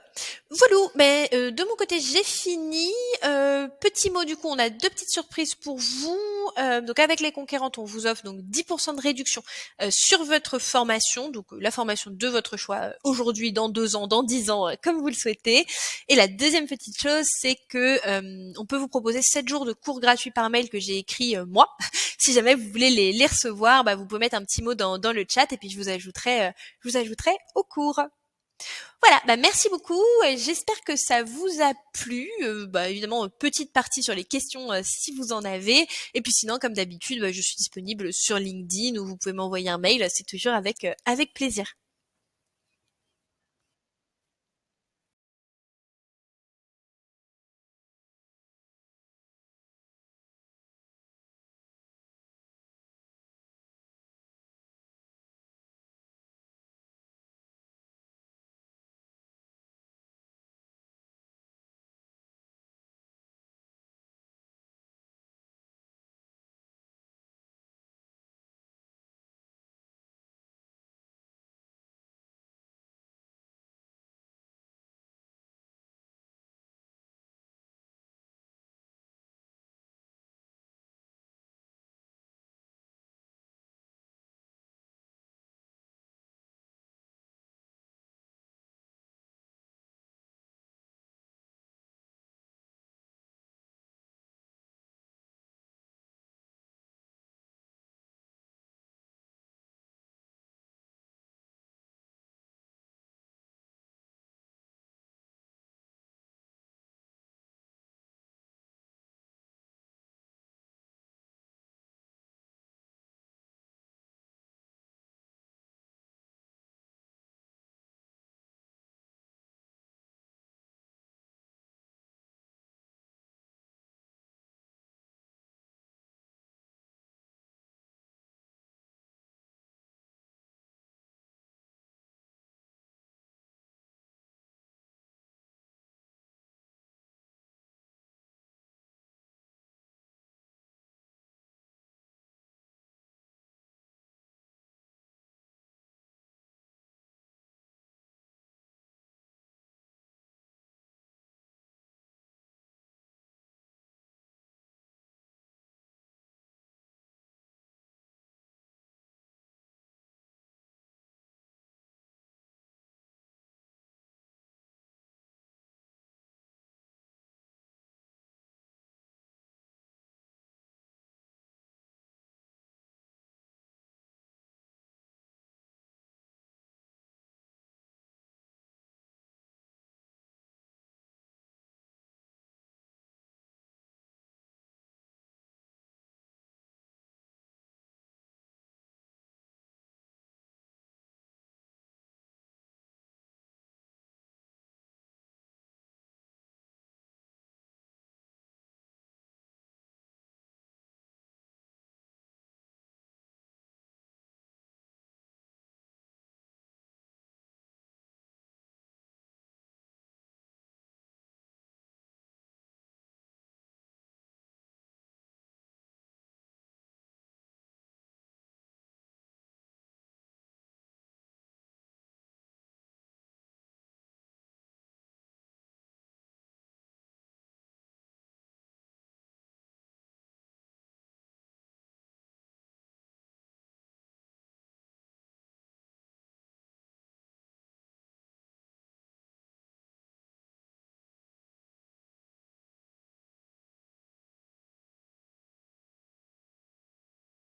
voilà. Mais de mon côté, j'ai fini. Petit mot du coup, on a deux petites surprises pour vous. donc avec les conquérantes, on vous offre donc 10% de réduction sur votre formation, donc la formation de votre choix aujourd'hui, dans 2 ans, dans 10 ans, comme vous le souhaitez. Et la deuxième petite chose, c'est que on peut vous proposer 7 jours de cours gratuits par mail que j'ai écrit moi. Si jamais vous voulez les recevoir, vous pouvez mettre un petit mot dans le chat et puis je vous ajouterai au cours. Voilà, merci beaucoup. J'espère que ça vous a plu. Évidemment, petite partie sur les questions si vous en avez. Et puis sinon, comme d'habitude, je suis disponible sur LinkedIn ou vous pouvez m'envoyer un mail. C'est toujours avec plaisir.